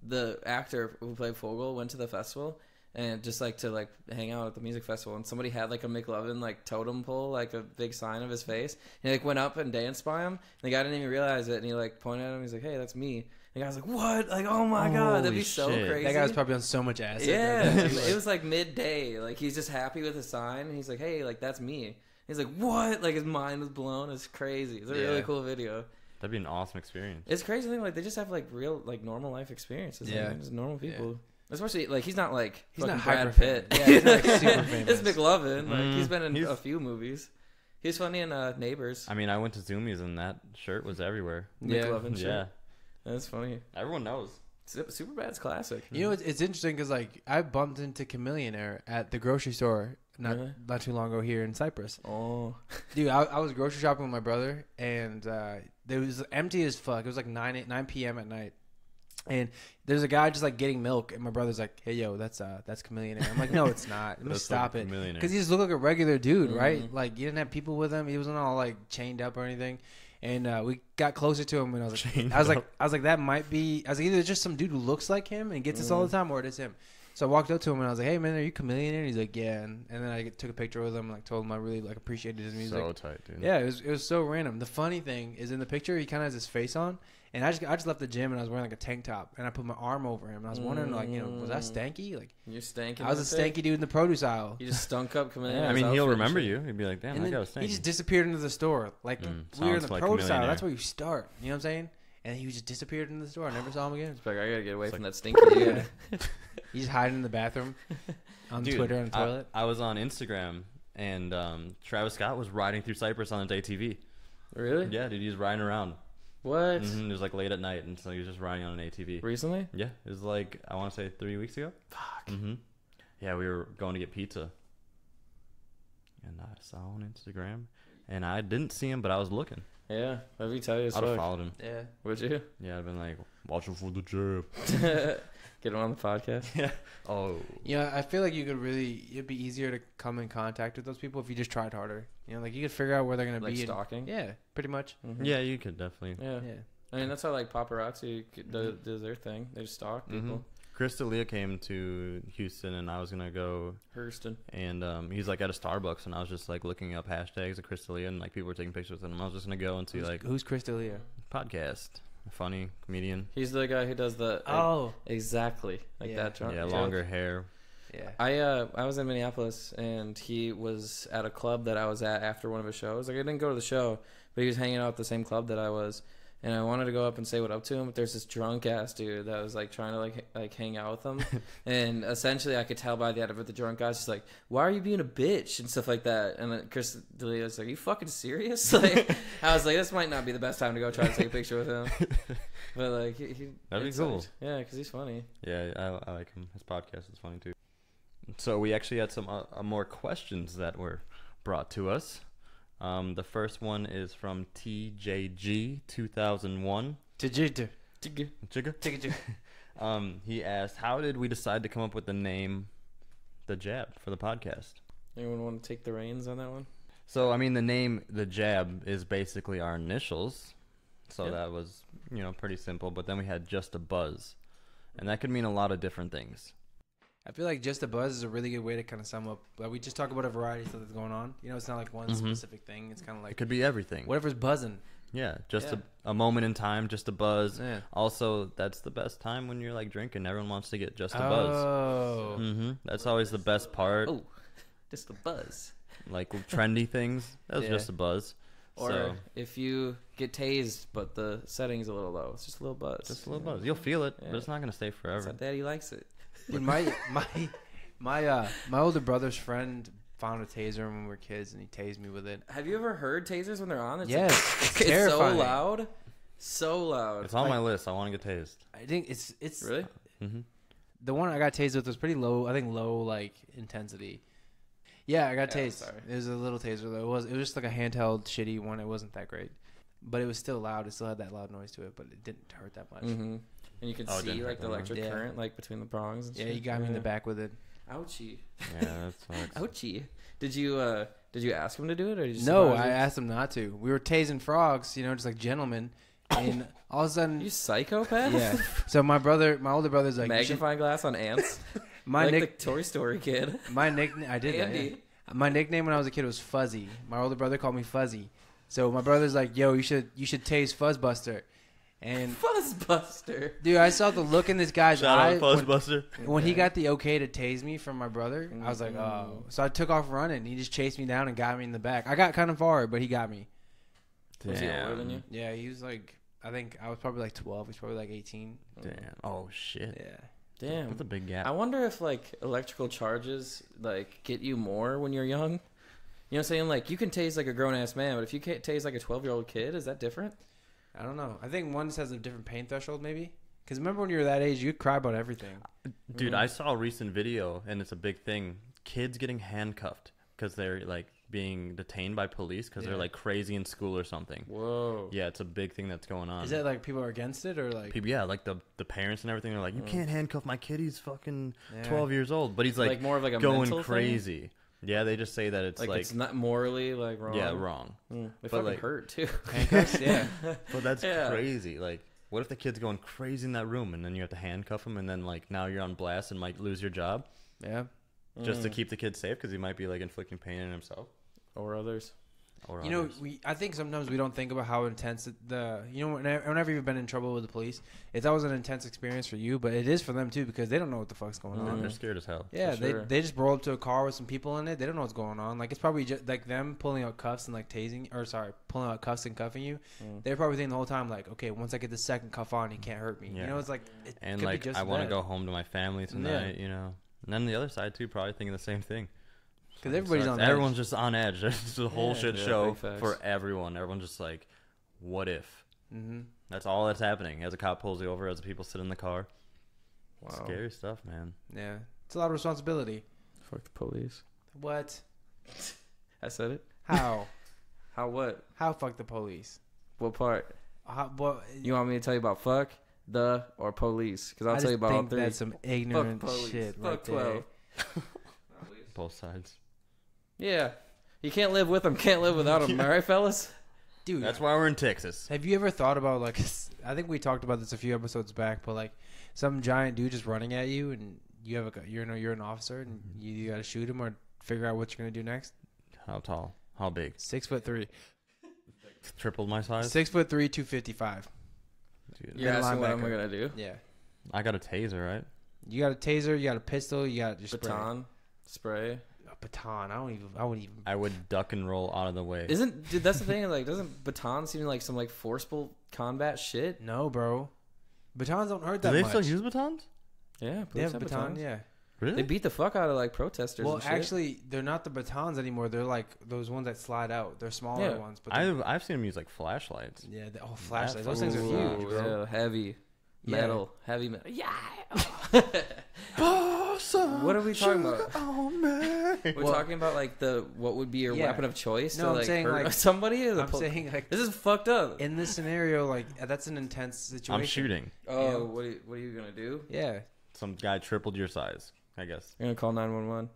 A: The actor who played Fogel went to the festival and just like to like hang out at the music festival, and somebody had like a McLovin like totem pole, like a big sign of his face. And he like went up and danced by him. And the guy didn't even realize it, and he like pointed at him. He's like, "Hey, that's me." And the guy's like, "What? Like, oh my god, that'd be
C: Holy
A: so
C: shit.
A: crazy."
D: That guy was probably on so much acid.
A: Yeah,
D: Like,
A: it was like midday. Like he's just happy with his sign. And he's like, "Hey, like that's me." He's like, "What?" Like his mind was blown. It's crazy. It's a really cool video.
C: That'd be an awesome experience.
A: It's crazy thing. Like they just have like real like normal life experiences.
D: Yeah.
A: Like, just normal people. Especially like he's not like
D: He's
A: fucking
D: not
A: Brad
D: hyper
A: Pitt.
D: famous. Yeah, he's not, like, super famous.
A: It's McLovin. Like he's been in
C: He's-
A: a few movies. He's funny in Neighbors.
C: I mean, I went to Zoomies and that shirt was everywhere.
D: Yeah.
A: McLovin.
C: Yeah.
A: Shit. That's funny.
C: Everyone knows.
A: Superbad's classic.
D: You know, it's interesting because like I bumped into Chameleonaire at the grocery store not too long ago here in Cyprus.
A: Oh,
D: dude, I was grocery shopping with my brother, and it was empty as fuck. It was like 9 p.m. at night, and there's a guy just like getting milk, and my brother's like, "Hey, yo, that's Chameleon." I'm like, "No, it's not. Let me stop it," because he just looked like a regular dude, right? Like he didn't have people with him. He wasn't all like chained up or anything. And we got closer to him, and I was like, that might be. I was like, either it's just some dude who looks like him and gets this all the time, or it is him. So I walked up to him and I was like, "Hey man, are you Chameleon?" And he's like, "Yeah." And then I took a picture with him and like told him I really like appreciated his music.
C: So tight, dude.
D: Yeah, it was so random. The funny thing is in the picture he kind of has his face on, and I just left the gym and I was wearing like a tank top and I put my arm over him and I was wondering like, was that stanky? Like
A: you're stanky.
D: I was a stanky dude in the produce aisle.
A: You just stunk up Chameleon.
C: I mean, he'll remember you. He'd be like, "Damn, that guy was stanky."
D: He just disappeared into the store. Like we were in the produce aisle. That's where you start. You know what I'm saying? And he just disappeared into the store. I never saw him again.
A: It's like, I gotta get away from that stinky dude.
D: He's hiding in the bathroom on Twitter on the toilet.
C: I was on Instagram, and Travis Scott was riding through Cyprus on a day TV.
A: Really?
C: Yeah, dude, he was riding around.
A: What?
C: It was like late at night, and so he was just riding on an ATV.
A: Recently?
C: Yeah, it was like, I want to say 3 weeks ago.
A: Fuck.
C: Yeah, we were going to get pizza, and I saw on Instagram, and I didn't see him, but I was looking.
A: Yeah, that'd be tight as fuck.
C: I'd have followed him.
D: Yeah.
A: Would you?
C: Yeah, I'd been like, watching for the jab.
A: Get him on the podcast.
C: Yeah. Oh.
D: Yeah, I feel like it'd be easier to come in contact with those people if you just tried harder. You know, like you could figure out where they're gonna
A: like
D: be.
A: Stalking.
D: Yeah, pretty much.
A: Mm-hmm.
C: Yeah, you could definitely.
A: Yeah. I mean, that's how like paparazzi does their thing. They just stalk people.
C: Chris D'Elia came to Houston, and I was gonna go
A: Hurston.
C: And he's like at a Starbucks, and I was just like looking up hashtags of Chris D'Elia, and like people were taking pictures with him. I was just gonna go and see
D: who's Chris D'Elia?
C: Podcast, funny comedian.
A: He's the guy who does the exactly like that. Joke.
C: Longer hair.
A: Yeah. I was in Minneapolis, and he was at a club that I was at after one of his shows. Like I didn't go to the show, but he was hanging out at the same club that I was. And I wanted to go up and say what up to him, but there's this drunk ass dude that was like trying to like hang out with him, and essentially I could tell by the end of it, the drunk guy's just like, "Why are you being a bitch?" and stuff like that. And then Chris D'Elia was like, "Are you fucking serious?" Like I was like, "This might not be the best time to go try to take a picture with him," but like
C: that'd be cool.
A: Yeah, because he's funny.
C: Yeah, I like him. His podcast is funny too. So we actually had some more questions that were brought to us. The first one is from TJG 2001.
D: Jigga.
C: He asked, "How did we decide to come up with the name, The Jab, for the podcast?"
A: Anyone want to take the reins on that one?
C: So I mean, the name The Jab is basically our initials, so that was pretty simple. But then we had Just a Buzz, and that could mean a lot of different things.
D: I feel like Just a Buzz is a really good way to kind of sum up. Like we just talk about a variety of stuff that's going on. You know, it's not like one specific thing. It's kind of like
C: it could be everything.
D: Whatever's buzzing.
C: Yeah, just a moment in time, just a buzz.
D: Yeah.
C: Also, that's the best time when you're like drinking. Everyone wants to get just a buzz.
D: Oh.
C: That's always the best part.
A: Oh, just a buzz.
C: Like trendy things. That was just a buzz.
A: Or if you get tased, but the setting's a little low, it's just a little buzz.
C: Just a little buzz. You'll feel it, but it's not gonna stay forever.
A: That's how Daddy likes it.
D: Dude, my older brother's friend found a taser when we were kids, and he tased me with it.
A: Have you ever heard tasers when they're on?
D: It's terrifying.
A: So loud.
C: It's on my list. I want to get tased.
D: I think it's
A: really.
D: The one I got tased with was pretty low. I think low like intensity. Yeah, I got tased. It was a little taser though. It was just like a handheld shitty one. It wasn't that great, but it was still loud. It still had that loud noise to it, but it didn't hurt that much.
A: And you could see like the electric current like between the prongs. And shit.
D: He got me in the back with it.
A: Ouchie.
C: Yeah, that sucks.
A: Ouchie. Did you ask him to do it, or did you
D: No, I asked him not to. We were tasing frogs, just like gentlemen, and all of a sudden,
A: you psychopath.
D: Yeah. So my older brother's like
A: magnifying glass on ants.
D: The
A: Toy Story kid.
D: My nickname, I did
A: Andy.
D: that. Yeah. My nickname when I was a kid was Fuzzy. My older brother called me Fuzzy. So my brother's like, "Yo, you should tase Fuzzbuster." And
A: Fuzzbuster.
D: Dude, I saw the look in this guy's eye
C: Fuzzbuster.
D: when he got the okay to tase me from my brother. I was like, oh. So I took off running. He just chased me down and got me in the back. I got kind of far, but he got me.
C: Damn.
A: Was he older than you?
D: Yeah, he was like, I think I was probably like 12. He's probably like 18.
C: Damn. Oh, shit.
D: Yeah.
A: Damn.
C: That's a big gap.
A: I wonder if like electrical charges like get you more when you're young. You know what I'm saying? Like you can tase like a grown ass man, but if you can't tase like a 12-year-old kid, is that different?
D: I don't know. I think one just has a different pain threshold, maybe. Because remember when you were that age, you'd cry about everything.
C: Dude, I saw a recent video, and it's a big thing. Kids getting handcuffed. because they're like being detained by police because they're like crazy in school or something.
A: Whoa.
C: Yeah, it's a big thing that's going on.
D: Is that like people are against it or like
C: people? Yeah, like the parents and everything are like, you can't handcuff my kid. He's fucking 12 years old, but he's like
A: more of like a
C: going
A: mental
C: crazy. Thing? Yeah, they just say that it's like
A: it's not morally like wrong.
C: Yeah, wrong.
A: They fucking like, hurt too.
D: Handcuffs, yeah.
C: But that's crazy. Like, what if the kid's going crazy in that room and then you have to handcuff him and then like now you're on blast and might lose your job?
D: Yeah.
C: Just to keep the kid safe because he might be like inflicting pain on himself
A: or others.
D: You know, I think sometimes we don't think about how intense whenever you've been in trouble with the police, it's always an intense experience for you, but it is for them too because they don't know what the fuck's going on.
C: They're scared as hell.
D: Yeah, they just roll up to a car with some people in it. They don't know what's going on. Like it's probably just like them pulling out cuffs and like pulling out cuffs and cuffing you. They're probably thinking the whole time like, okay, once I get the second cuff on, he can't hurt me. Yeah. You know, it's like
C: and like I want to go home to my family tonight. You know, and then the other side too, probably thinking the same thing.
D: Because everybody's on edge.
C: Everyone's just on edge. It's a whole shit show for everyone. Everyone's just like, what if? Mm-hmm. That's all that's happening as a cop pulls you over, as the people sit in the car. Wow. Scary stuff, man.
D: Yeah. It's a lot of responsibility.
A: Fuck the police.
D: What?
A: I said it?
D: How?
A: How what?
D: How fuck the police?
A: What part?
D: What?
A: You want me to tell you about fuck, the, or police? Because I'll tell you about all three.
D: That's some ignorant shit
A: fuck
D: right
A: 12.
D: there.
C: Both sides.
A: Yeah. You can't live with them, can't live without them. All right, fellas?
D: Dude.
C: That's why we're in Texas.
D: Have you ever thought about, like, I think we talked about this a few episodes back, but, like, some giant dude just running at you and you have you're an officer and you got to shoot him or figure out what you're going to do next?
C: How tall? How big?
D: 6'3".
C: Tripled my size?
D: 6'3", 255.
A: Dude, you're asking what I'm going to do?
D: Yeah.
C: I got a taser, right?
D: You got a taser, you got a pistol, you got your
A: baton. Spray.
D: A baton. I wouldn't even.
C: I would duck and roll out of the way.
A: Dude, that's the thing. Like, doesn't baton seem like some like forceful combat shit?
D: No, bro. Batons don't hurt that
C: much. Do
D: they
C: still use batons?
A: Yeah,
D: they have batons. Yeah.
C: Really?
A: They beat the fuck out of like protesters.
D: Well,
A: and shit.
D: actually, they're not the batons anymore. They're like those ones that slide out. They're smaller ones. But
C: I've seen them use like flashlights.
D: Yeah. Flashlights. Those things are huge, bro.
A: Yeah, heavy. Metal. Heavy metal. Yeah. What are we talking about? We're talking about like what would be your weapon of choice to like hurt like, somebody?
D: I'm saying like
A: this is fucked up.
D: In this scenario, like that's an intense situation.
C: I'm shooting.
A: Oh, what are you gonna do?
D: Yeah.
C: Some guy tripled your size, I guess.
A: You're gonna call 911.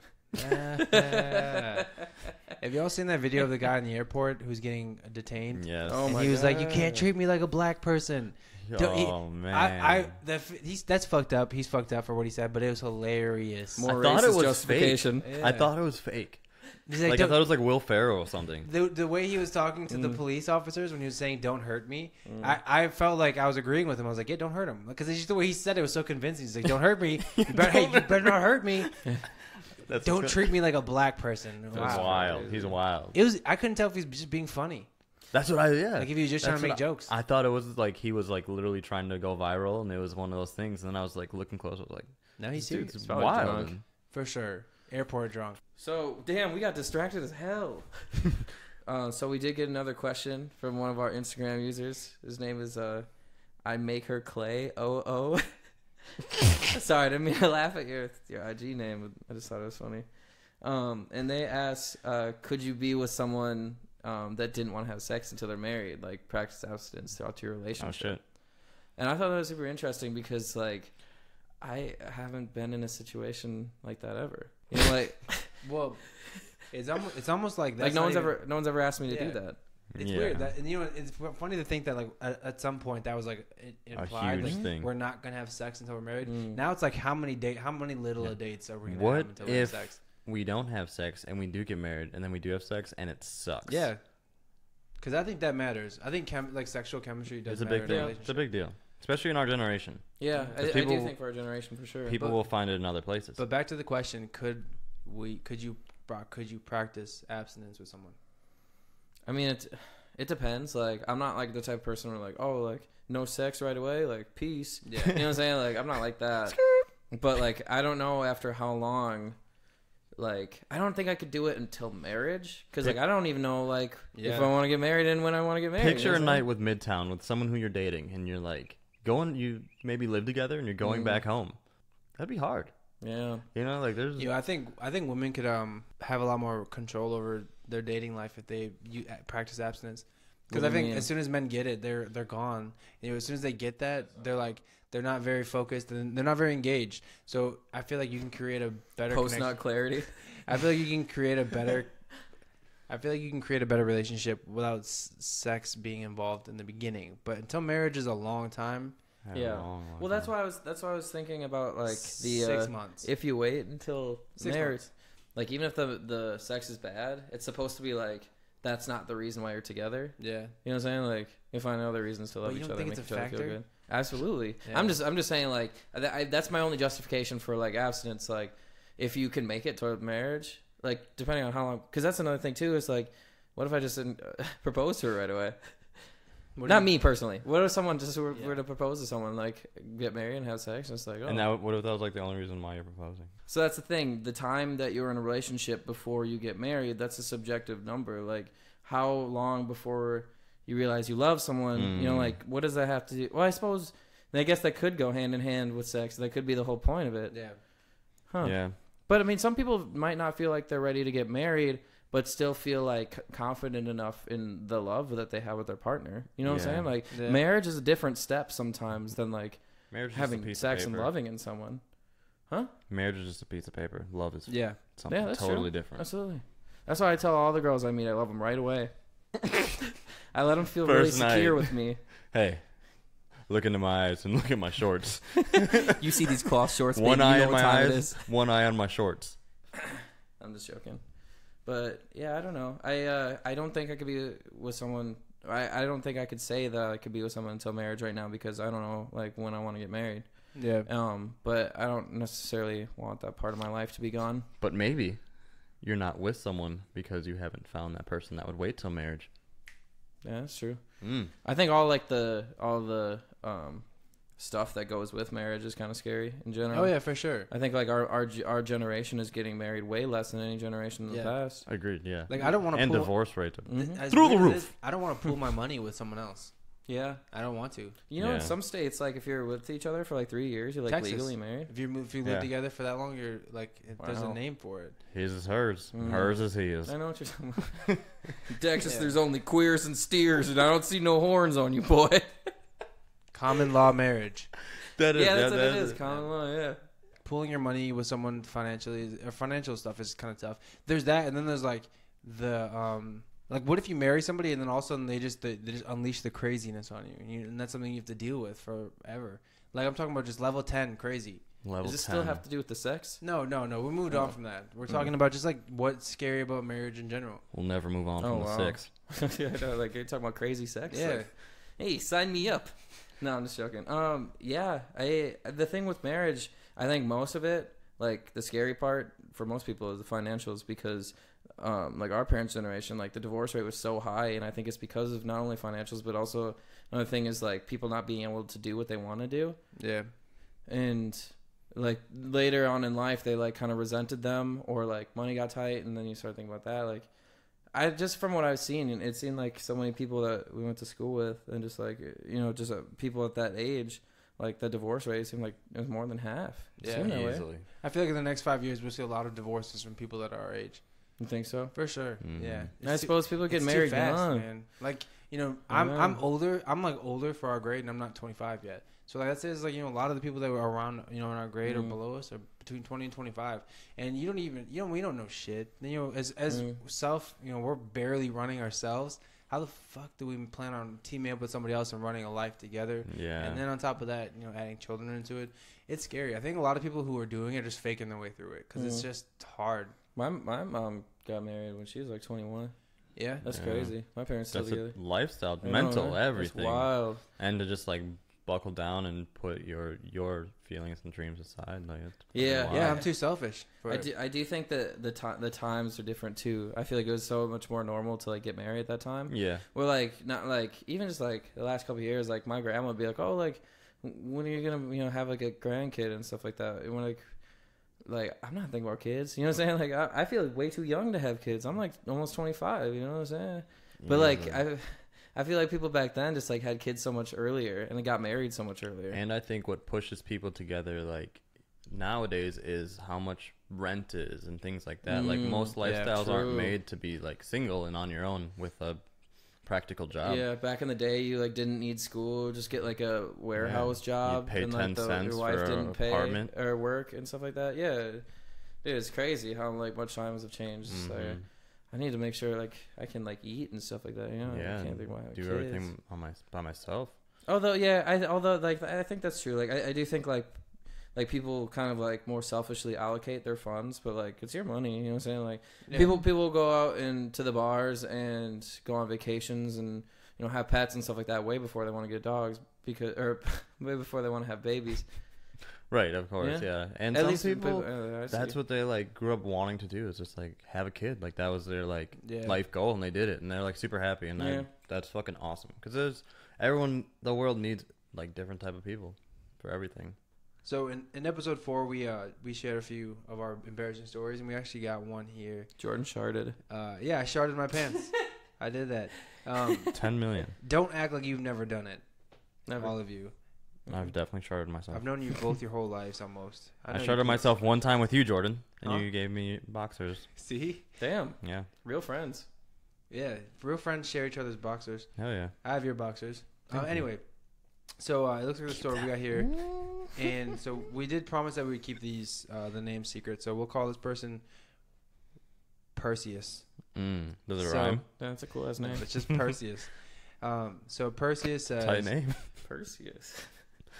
D: Have y'all seen that video of the guy in the airport who's getting detained?
C: Yes.
D: Oh and he was like, "You can't treat me like a black person."
C: Man,
D: that's fucked up. He's fucked up for what he said, but it was hilarious.
A: More I thought it was justification.
C: Fake. Yeah. I thought it was fake.
D: Like
C: I thought it was like Will Ferrell or something.
D: The way he was talking to the police officers when he was saying "Don't hurt me," I felt like I was agreeing with him. I was like, "Yeah, don't hurt him," because just the way he said it was so convincing. He's like, "Don't hurt me. You better not hurt me. Don't treat me like a black person."
C: That's wild. He's wild.
D: I couldn't tell if he's just being funny.
C: That's what
D: like if he was just trying to make jokes.
C: I thought it was like he was like literally trying to go viral, and it was one of those things. And then I was like looking close. I was like,
D: "No, he's serious.
C: It's wild
D: for sure." Airport drunk.
A: So damn, we got distracted as hell. So we did get another question from one of our Instagram users. His name is I make her Clay OO. Sorry, I didn't mean to laugh at your IG name. I just thought it was funny. And they asked, could you be with someone that didn't want to have sex until they're married, like practice abstinence throughout your relationship?
C: Oh shit!
A: And I thought that was super interesting because like I haven't been in a situation like that ever. You know, like,
D: well, it's almost like
A: that. Like no one's ever asked me to do that.
D: It's weird that, and you know, it's funny to think that like at some point that was like implied
C: a huge thing.
D: We're not gonna have sex until we're married. Now it's like how many little dates are we gonna have until we have sex?
C: We don't have sex and we do get married and then we do have sex and it sucks.
D: Yeah, because I think that matters. I think like sexual chemistry does matter.
C: It's a big deal. It's a big deal, especially in our generation.
A: Yeah, I do think for our generation for sure.
C: People will find it in other places.
D: But back to the question: Could you practice abstinence with someone?
A: I mean, it depends. Like, I'm not like the type of person where like, oh, like no sex right away, like peace. Yeah, you know what I'm saying? Like, I'm not like that. But like, I don't know after how long. Like, I don't think I could do it until marriage because like I don't even know like if I want to get married and when I want to get married.
C: Picture a night with Midtown with someone who you're dating and you're like you maybe live together and you're going back home. That'd be hard.
A: Yeah.
C: You know, like there's.
D: I think women could have a lot more control over their dating life if they practice abstinence. Because I think as soon as men get it, they're gone. As soon as they get that, they're not very focused and they're not very engaged. So I feel like you can create a better
A: post-nut clarity.
D: I feel like you can create a better. I feel like you can create a better relationship without sex being involved in the beginning. But until marriage is a long time.
A: Yeah. Well, that's why I was thinking about like the
D: 6 months.
A: If you wait until marriage, like even if the sex is bad, it's supposed to be like that's not the reason why you're together.
D: Yeah.
A: You know what I'm saying? Like you find other reasons to love each other, make each other feel good. Absolutely. Yeah. I'm just saying like that's my only justification for like abstinence. Like if you can make it toward marriage, like depending on how long, because that's another thing too. Is like, what if I just didn't propose to her right away? Not me personally. What if someone just were to propose to someone, like get married and have sex, and it's like, oh.
C: And now, what if that was like the only reason why you're proposing?
A: So that's the thing. The time that you're in a relationship before you get married, that's a subjective number. Like how long before you realize you love someone? You know, like what does that have to do? Well, I suppose I guess that could go hand in hand with sex. That could be the whole point of it.
D: Yeah.
A: Huh.
C: Yeah.
A: But I mean, some people might not feel like they're ready to get married, but still feel like confident enough in the love that they have with their partner. You know what I'm saying? Like marriage is a different step sometimes than like having sex and loving in someone. Huh?
C: Marriage is just a piece of paper. Love is something
A: that's
C: totally
A: true.
C: different.
A: Absolutely. That's why I tell all the girls I meet I love them right away. I let them feel really secure with me.
C: Hey, look into my eyes and look at my shorts.
A: You see these cloth shorts?
C: One eye on my eyes, one eye on my shorts.
A: I'm just joking. But yeah, I don't know. I don't think I could be with someone. I don't think I could say that I could be with someone until marriage right now because I don't know like when I want to get married.
D: Yeah.
A: But I don't necessarily want that part of my life to be gone.
C: But maybe you're not with someone because you haven't found that person that would wait till marriage.
A: Yeah, that's true. I think all the stuff that goes with marriage is kind of scary in general.
D: Oh yeah, for sure.
A: I think like our generation is getting married way less than any generation in the past.
C: Agreed. Yeah.
D: Like I don't want to
C: and divorce rates
D: through the roof. I don't want to pool my money with someone else.
A: Yeah,
D: I don't want to.
A: You know, in some states, like if you're with each other for like 3 years, you're like Texas, legally married.
D: If you live together for that long, you're like there's a name for it.
C: His is hers. Hers is his.
A: I know what you're talking about. Texas, there's only queers and steers, and I don't see no horns on you, boy.
D: Common law marriage.
A: That's what it is. Common law, yeah.
D: Pooling your money with someone financially, or financial stuff is kind of tough. There's that, and then there's like the like, what if you marry somebody and then all of a sudden they just unleash the craziness on you, and that's something you have to deal with forever. Like I'm talking about just level 10 crazy.
A: Does it still have to do with the sex?
D: No. We moved on from that. We're talking about just like what's scary about marriage in general.
C: We'll never move on from the sex.
A: Yeah, no, like you're talking about crazy sex.
D: Yeah.
A: Like, hey, sign me up. No, I'm just joking. The thing with marriage, I think most of it, like the scary part for most people is the financials because like our parents' generation, like the divorce rate was so high, and I think it's because of not only financials, but also another thing is like people not being able to do what they want to do.
D: Yeah. And
A: like later on in life, they like kind of resented them, or like money got tight, and then you start thinking about that. Like I just from what I've seen, it seemed like so many people that we went to school with, and just like just people at that age. Like the divorce rate seemed like it was more than half.
D: Yeah, easily. I feel like in the next 5 years we'll see a lot of divorces from people that are our age.
A: You think so?
D: For sure. Mm-hmm. Yeah.
A: I suppose people get married
D: fast,
A: young.
D: Man. Like I'm older. I'm like older for our grade, and I'm not 25 yet. So like that says like a lot of the people that were around in our grade or below us are between 20 and 25, and you don't even we don't know shit. As self we're barely running ourselves. How the fuck do we plan on teaming up with somebody else and running a life together?
C: Yeah.
D: And then on top of that, adding children into it, it's scary. I think a lot of people who are doing it are just faking their way through it because it's just hard.
A: My mom got married when she was like 21.
D: Yeah,
A: that's crazy. My parents still together.
C: Lifestyle, mental, everything.
A: That's wild.
C: And to just like buckle down and put your feelings and dreams aside. Like
D: I'm too selfish.
A: I do think that the times are different too. I feel like it was so much more normal to like get married at that time.
C: Yeah.
A: Well, like not like even just like the last couple of years, like my grandma would be like, "Oh, like when are you gonna have like a grandkid and stuff like that?" And we're like I'm not thinking about kids. You know what I'm saying? Like I feel like way too young to have kids. I'm like almost 25. You know what I'm saying? But like I feel like people back then just like had kids so much earlier and they got married so much earlier.
C: And I think what pushes people together, like nowadays is how much rent is and things like that. Like most lifestyles aren't made to be like single and on your own with a practical job.
A: Yeah, back in the day, you like didn't need school, just get like a warehouse job,
C: you'd pay
A: and
C: 10
A: like
C: cents
A: your wife
C: for
A: didn't
C: an
A: pay
C: apartment
A: or work and stuff like that. Yeah, dude, it's crazy how like much times have changed. So I need to make sure like I can like eat and stuff like that. You know, I can't think about
C: do everything by myself.
A: Although like I think that's true. Like I do think like people kind of like more selfishly allocate their funds, but like it's your money, you know what I'm saying? Like people will go out into the bars and go on vacations and you know have pets and stuff like that way before they want to get dogs or way before they want to have babies.
C: Right, of course, yeah. And at some people, that's what they like grew up wanting to do is just like have a kid. Like that was their like life goal, and they did it, and they're like super happy, and that's fucking awesome. Because the world needs like different type of people for everything.
D: So in episode 4, we shared a few of our embarrassing stories, and we actually got one here.
A: Jordan sharded.
D: Yeah, I sharded my pants. I did that.
C: 10 million.
D: Don't act like you've never done it.
A: Never.
D: All of you.
C: I've definitely sharded myself.
D: I've known you both your whole lives almost.
C: I sharded myself one time with you, Jordan, and you gave me boxers.
D: See?
A: Damn.
C: Yeah.
A: Real friends.
D: Yeah, real friends share each other's boxers.
C: Hell yeah.
D: I have your boxers. Anyway, so it looks like the story we got here. And so we did promise that we would keep these the name secret. So we'll call this person Perseus.
C: Does it rhyme?
A: That's a cool ass name.
D: It's just Perseus. So Perseus says...
C: Tight name.
A: Perseus.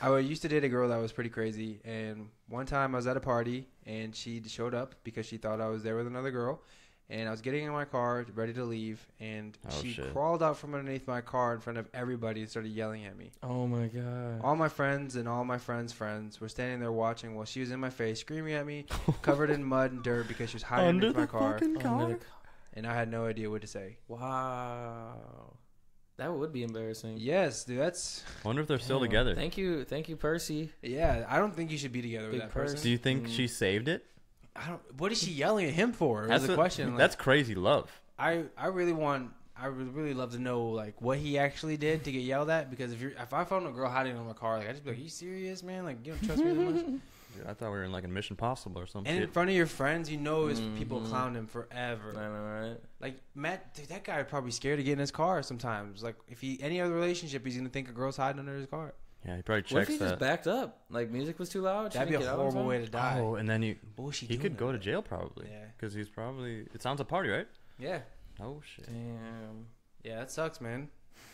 D: I used to date a girl that was pretty crazy. And one time I was at a party and she showed up because she thought I was there with another girl. And I was getting in my car, ready to leave, and she crawled out from underneath my car in front of everybody and started yelling at me.
A: Oh, my God.
D: All my friends and all my friends' friends were standing there watching while she was in my face, screaming at me, covered in mud and dirt because she was hiding underneath my car. And I had no idea what to say.
A: Wow. That would be embarrassing.
D: Yes, dude, that's...
C: I wonder if they're still together.
A: Thank you, Percy.
D: Yeah, I don't think you should be together with that person.
C: Do you think she saved it?
D: What is she yelling at him for? That's the question. Like,
C: that's crazy love.
D: I would really love to know like what he actually did to get yelled at, because if I found a girl hiding in my car, like I'd just be like, "Are you serious, man? Like you don't trust me that much?"
C: Dude, I thought we were in like a Mission Impossible or something.
D: And in front of your friends, you know, his people clown him forever.
A: I know, right?
D: Like Matt, dude, that guy would probably scared to get in his car sometimes. Like if any other relationship, he's gonna think a girl's hiding under his car.
C: Yeah, he probably checks that.
A: What if he just backed up? Like, music was too loud?
D: That'd be a horrible way to die.
C: Oh, and then he could go to jail probably.
D: Yeah.
C: Because he's probably... It sounds a party, right?
D: Yeah.
C: Oh, shit.
A: Damn.
D: Yeah, that sucks, man.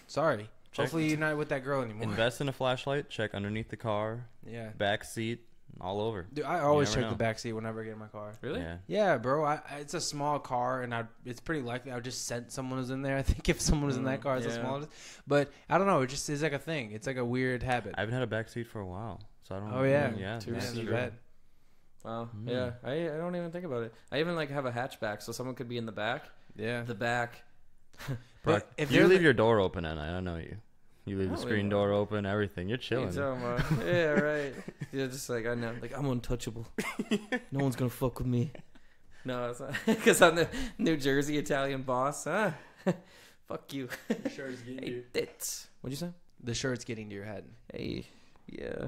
D: Sorry. Hopefully you're not with that girl anymore.
C: Invest in a flashlight. Check underneath the car.
D: Yeah.
C: Back seat. All over.
D: Dude, I always check the back seat whenever I get in my car.
A: Really?
D: Yeah, bro. It's a small car, and it's pretty likely I would just sense someone was in there. I think if someone was in that car, it's so small. But I don't know. It just is like a thing. It's like a weird habit.
C: I haven't had a back seat for a while, so I don't know.
D: Oh, yeah.
C: Yeah.
D: Too bad.
A: Wow. Yeah. I don't even think about it. I even like have a hatchback, so someone could be in the back.
D: Yeah.
A: The back.
C: But if you leave your door open at night, I know you. You leave the screen door open, everything. You're chilling.
A: Yeah, right. You're just like, I know. Like, I'm untouchable. No one's going to fuck with me. No, it's not. Because I'm the New Jersey Italian boss. Huh? Fuck you.
D: The shirt's getting to you.
A: What'd you say?
D: The shirt's getting to your head.
A: Hey, yeah.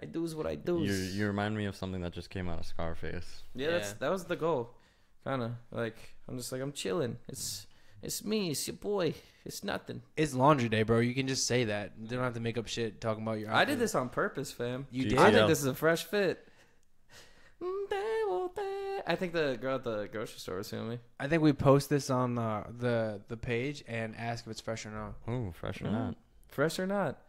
A: I do's what I do's.
C: You remind me of something that just came out of Scarface.
A: Yeah. That was the goal. Kind of. Like, I'm just like, I'm chilling. It's me. It's your boy. It's nothing.
D: It's laundry day, bro. You can just say that. You don't have to make up shit talking about your outfit.
A: I did this on purpose, fam.
D: You did?
A: I think this is a fresh fit. I think the girl at the grocery store was filming me.
D: I think we post this on the page and ask if it's fresh or not.
C: Oh, fresh or not.
A: Fresh or not.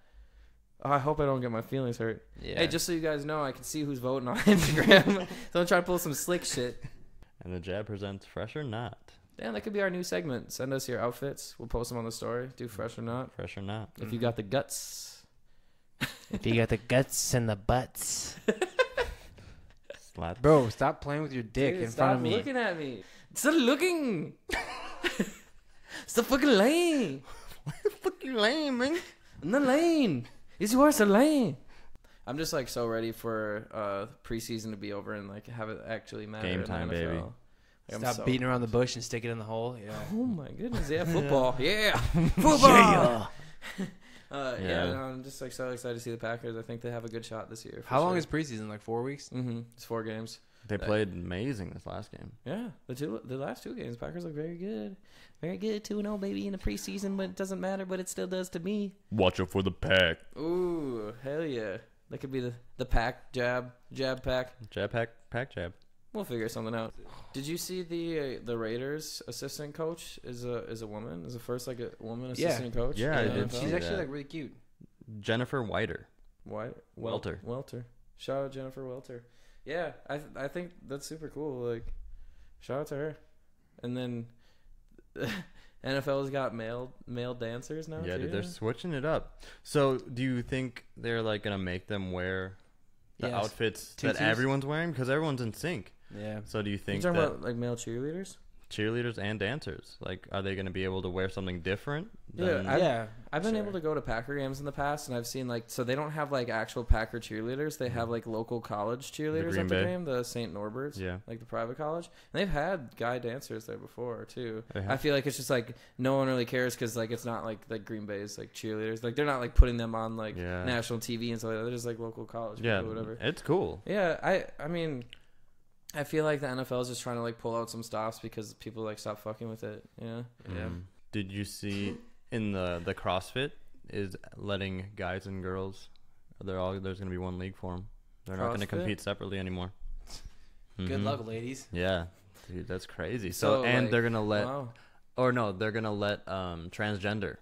A: Oh, I hope I don't get my feelings hurt. Yeah. Hey, just so you guys know, I can see who's voting on Instagram. Don't try to pull some slick shit.
C: And the Jab presents Fresh or Not.
A: Damn, that could be our new segment. Send us your outfits. We'll post them on the story. Do fresh or not.
C: Fresh or not.
A: If you got the guts.
D: If you got the guts and the butts.
C: Slap.
D: Bro, stop playing with your dick in front of me.
A: Stop looking at me. Stop looking. Stop fucking lying.
C: Why the fuck you lying, man?
A: I'm not lying. These words are lying. I'm just like so ready for preseason to be over and like have it actually matter.
C: Game time, baby.
D: Like, stop beating around the bush and stick it in the hole. Yeah.
A: Oh my goodness. Yeah, football. Yeah. Football. Yeah. I'm just like so excited to see the Packers. I think they have a good shot this year.
D: How long is preseason? Like 4 weeks?
A: Mm-hmm. It's 4 games.
C: They played amazing this last game.
A: Yeah, the last 2 games, Packers look very good. Very good, 2-0 baby in the preseason, but it doesn't matter, but it still does to me.
C: Watch out for the pack.
A: Ooh, hell yeah. That could be the pack jab pack.
C: Jab pack jab.
A: We'll figure something out. Did you see the Raiders assistant coach is a woman? Is the first like a woman assistant coach?
C: Yeah, I did.
D: She's actually like really cute.
C: Jennifer Whiter.
A: Welter. Shout out Jennifer Welter. Yeah, I think that's super cool. Like, shout out to her. And then NFL's got male dancers now.
C: Yeah,
A: too.
C: dude, they're switching it up. So, do you think they're like gonna make them wear the outfits that everyone's wearing because everyone's in sync?
D: Yeah.
C: So, do you think
A: you're talking about like male cheerleaders
C: and dancers, like, are they going to be able to wear something different?
A: I've been able to go to Packer games in the past, and I've seen like, so they don't have like actual Packer cheerleaders. They have like local college cheerleaders at the game, the St. Norbert's, like the private college. And they've had guy dancers there before too. I feel like it's just like no one really cares because like it's not like Green Bay's like cheerleaders. Like they're not like putting them on like national TV and stuff like that. They're just like local college people or whatever.
C: It's cool.
A: Yeah, I mean, I feel like the NFL is just trying to like pull out some stops because people like stop fucking with it. Yeah.
C: Did you see in the CrossFit is letting guys and girls? There's going to be one league for them. They're not going to compete separately anymore.
D: Good luck, ladies.
C: Yeah, dude, that's crazy. So and like, they're gonna let, they're gonna let transgender.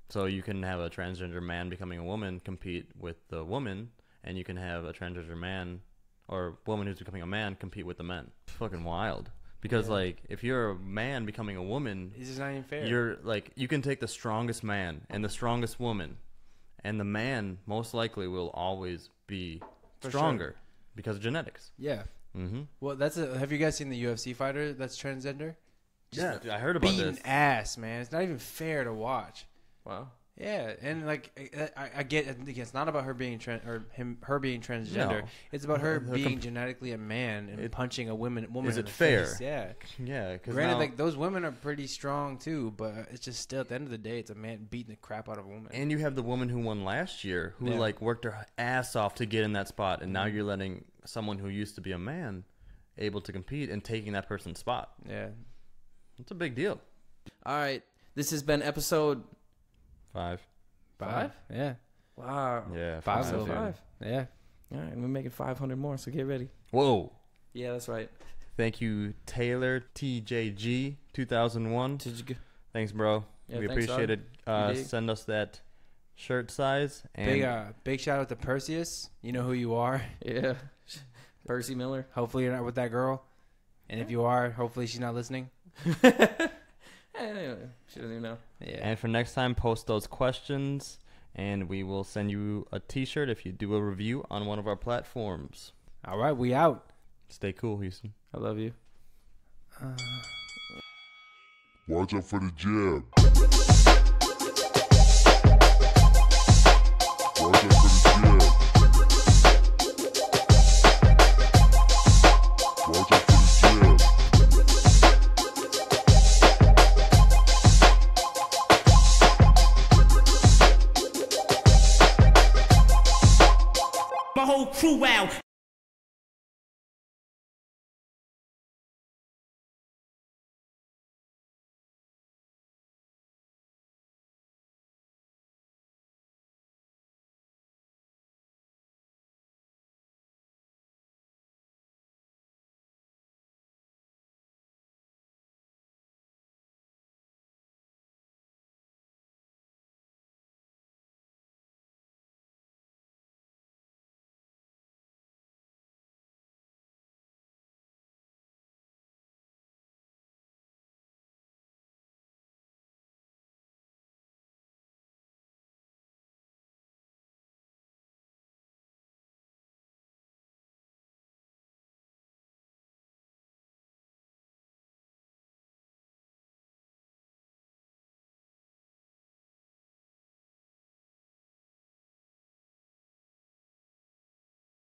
C: So you can have a transgender man becoming a woman compete with the woman, and you can have a transgender man or woman who's becoming a man compete with the men. It's fucking wild. Because like if you're a man becoming a woman,
D: this is not even fair.
C: You're like you can take the strongest man and the strongest woman, and the man most likely will always be stronger because of genetics.
D: Yeah. Well, have you guys seen the UFC fighter that's transgender?
C: Dude, I heard about this.
D: Beating ass, man. It's not even fair to watch.
A: Wow.
D: Yeah, and like I get it's not about her being her being transgender. No. It's about her being genetically a man and punching a woman.
C: Is
D: in
C: it
D: the
C: fair?
D: Face. Yeah.
C: Yeah.
D: Granted, like those women are pretty strong too, but it's just still at the end of the day, it's a man beating the crap out of a woman.
C: And you have the woman who won last year, who like worked her ass off to get in that spot, and now you're letting someone who used to be a man able to compete and taking that person's spot.
D: Yeah,
C: it's a big deal.
A: All right, this has been episode
C: 5.
A: 5?
D: Yeah.
A: Wow.
C: Yeah.
A: 5.
D: Yeah.
A: All right, we're making 500 more, so get ready.
C: Whoa.
A: Yeah, that's right.
C: Thank you, Taylor TJG 2001. Thanks, bro.
A: Yeah,
C: we appreciate it. Send us that shirt size. And
D: big shout out to Perseus. You know who you are.
A: Yeah. Percy Miller.
D: Hopefully you're not with that girl. And if you are, hopefully she's not listening.
A: Anyway, she doesn't even know.
C: Yeah. And for next time, post those questions, and we will send you a t-shirt if you do a review on one of our platforms.
D: All right, we out.
C: Stay cool, Houston.
A: I love you.
B: Watch out for the jab. Watch out for the jab. Watch out for the jab.
E: My whole crew out.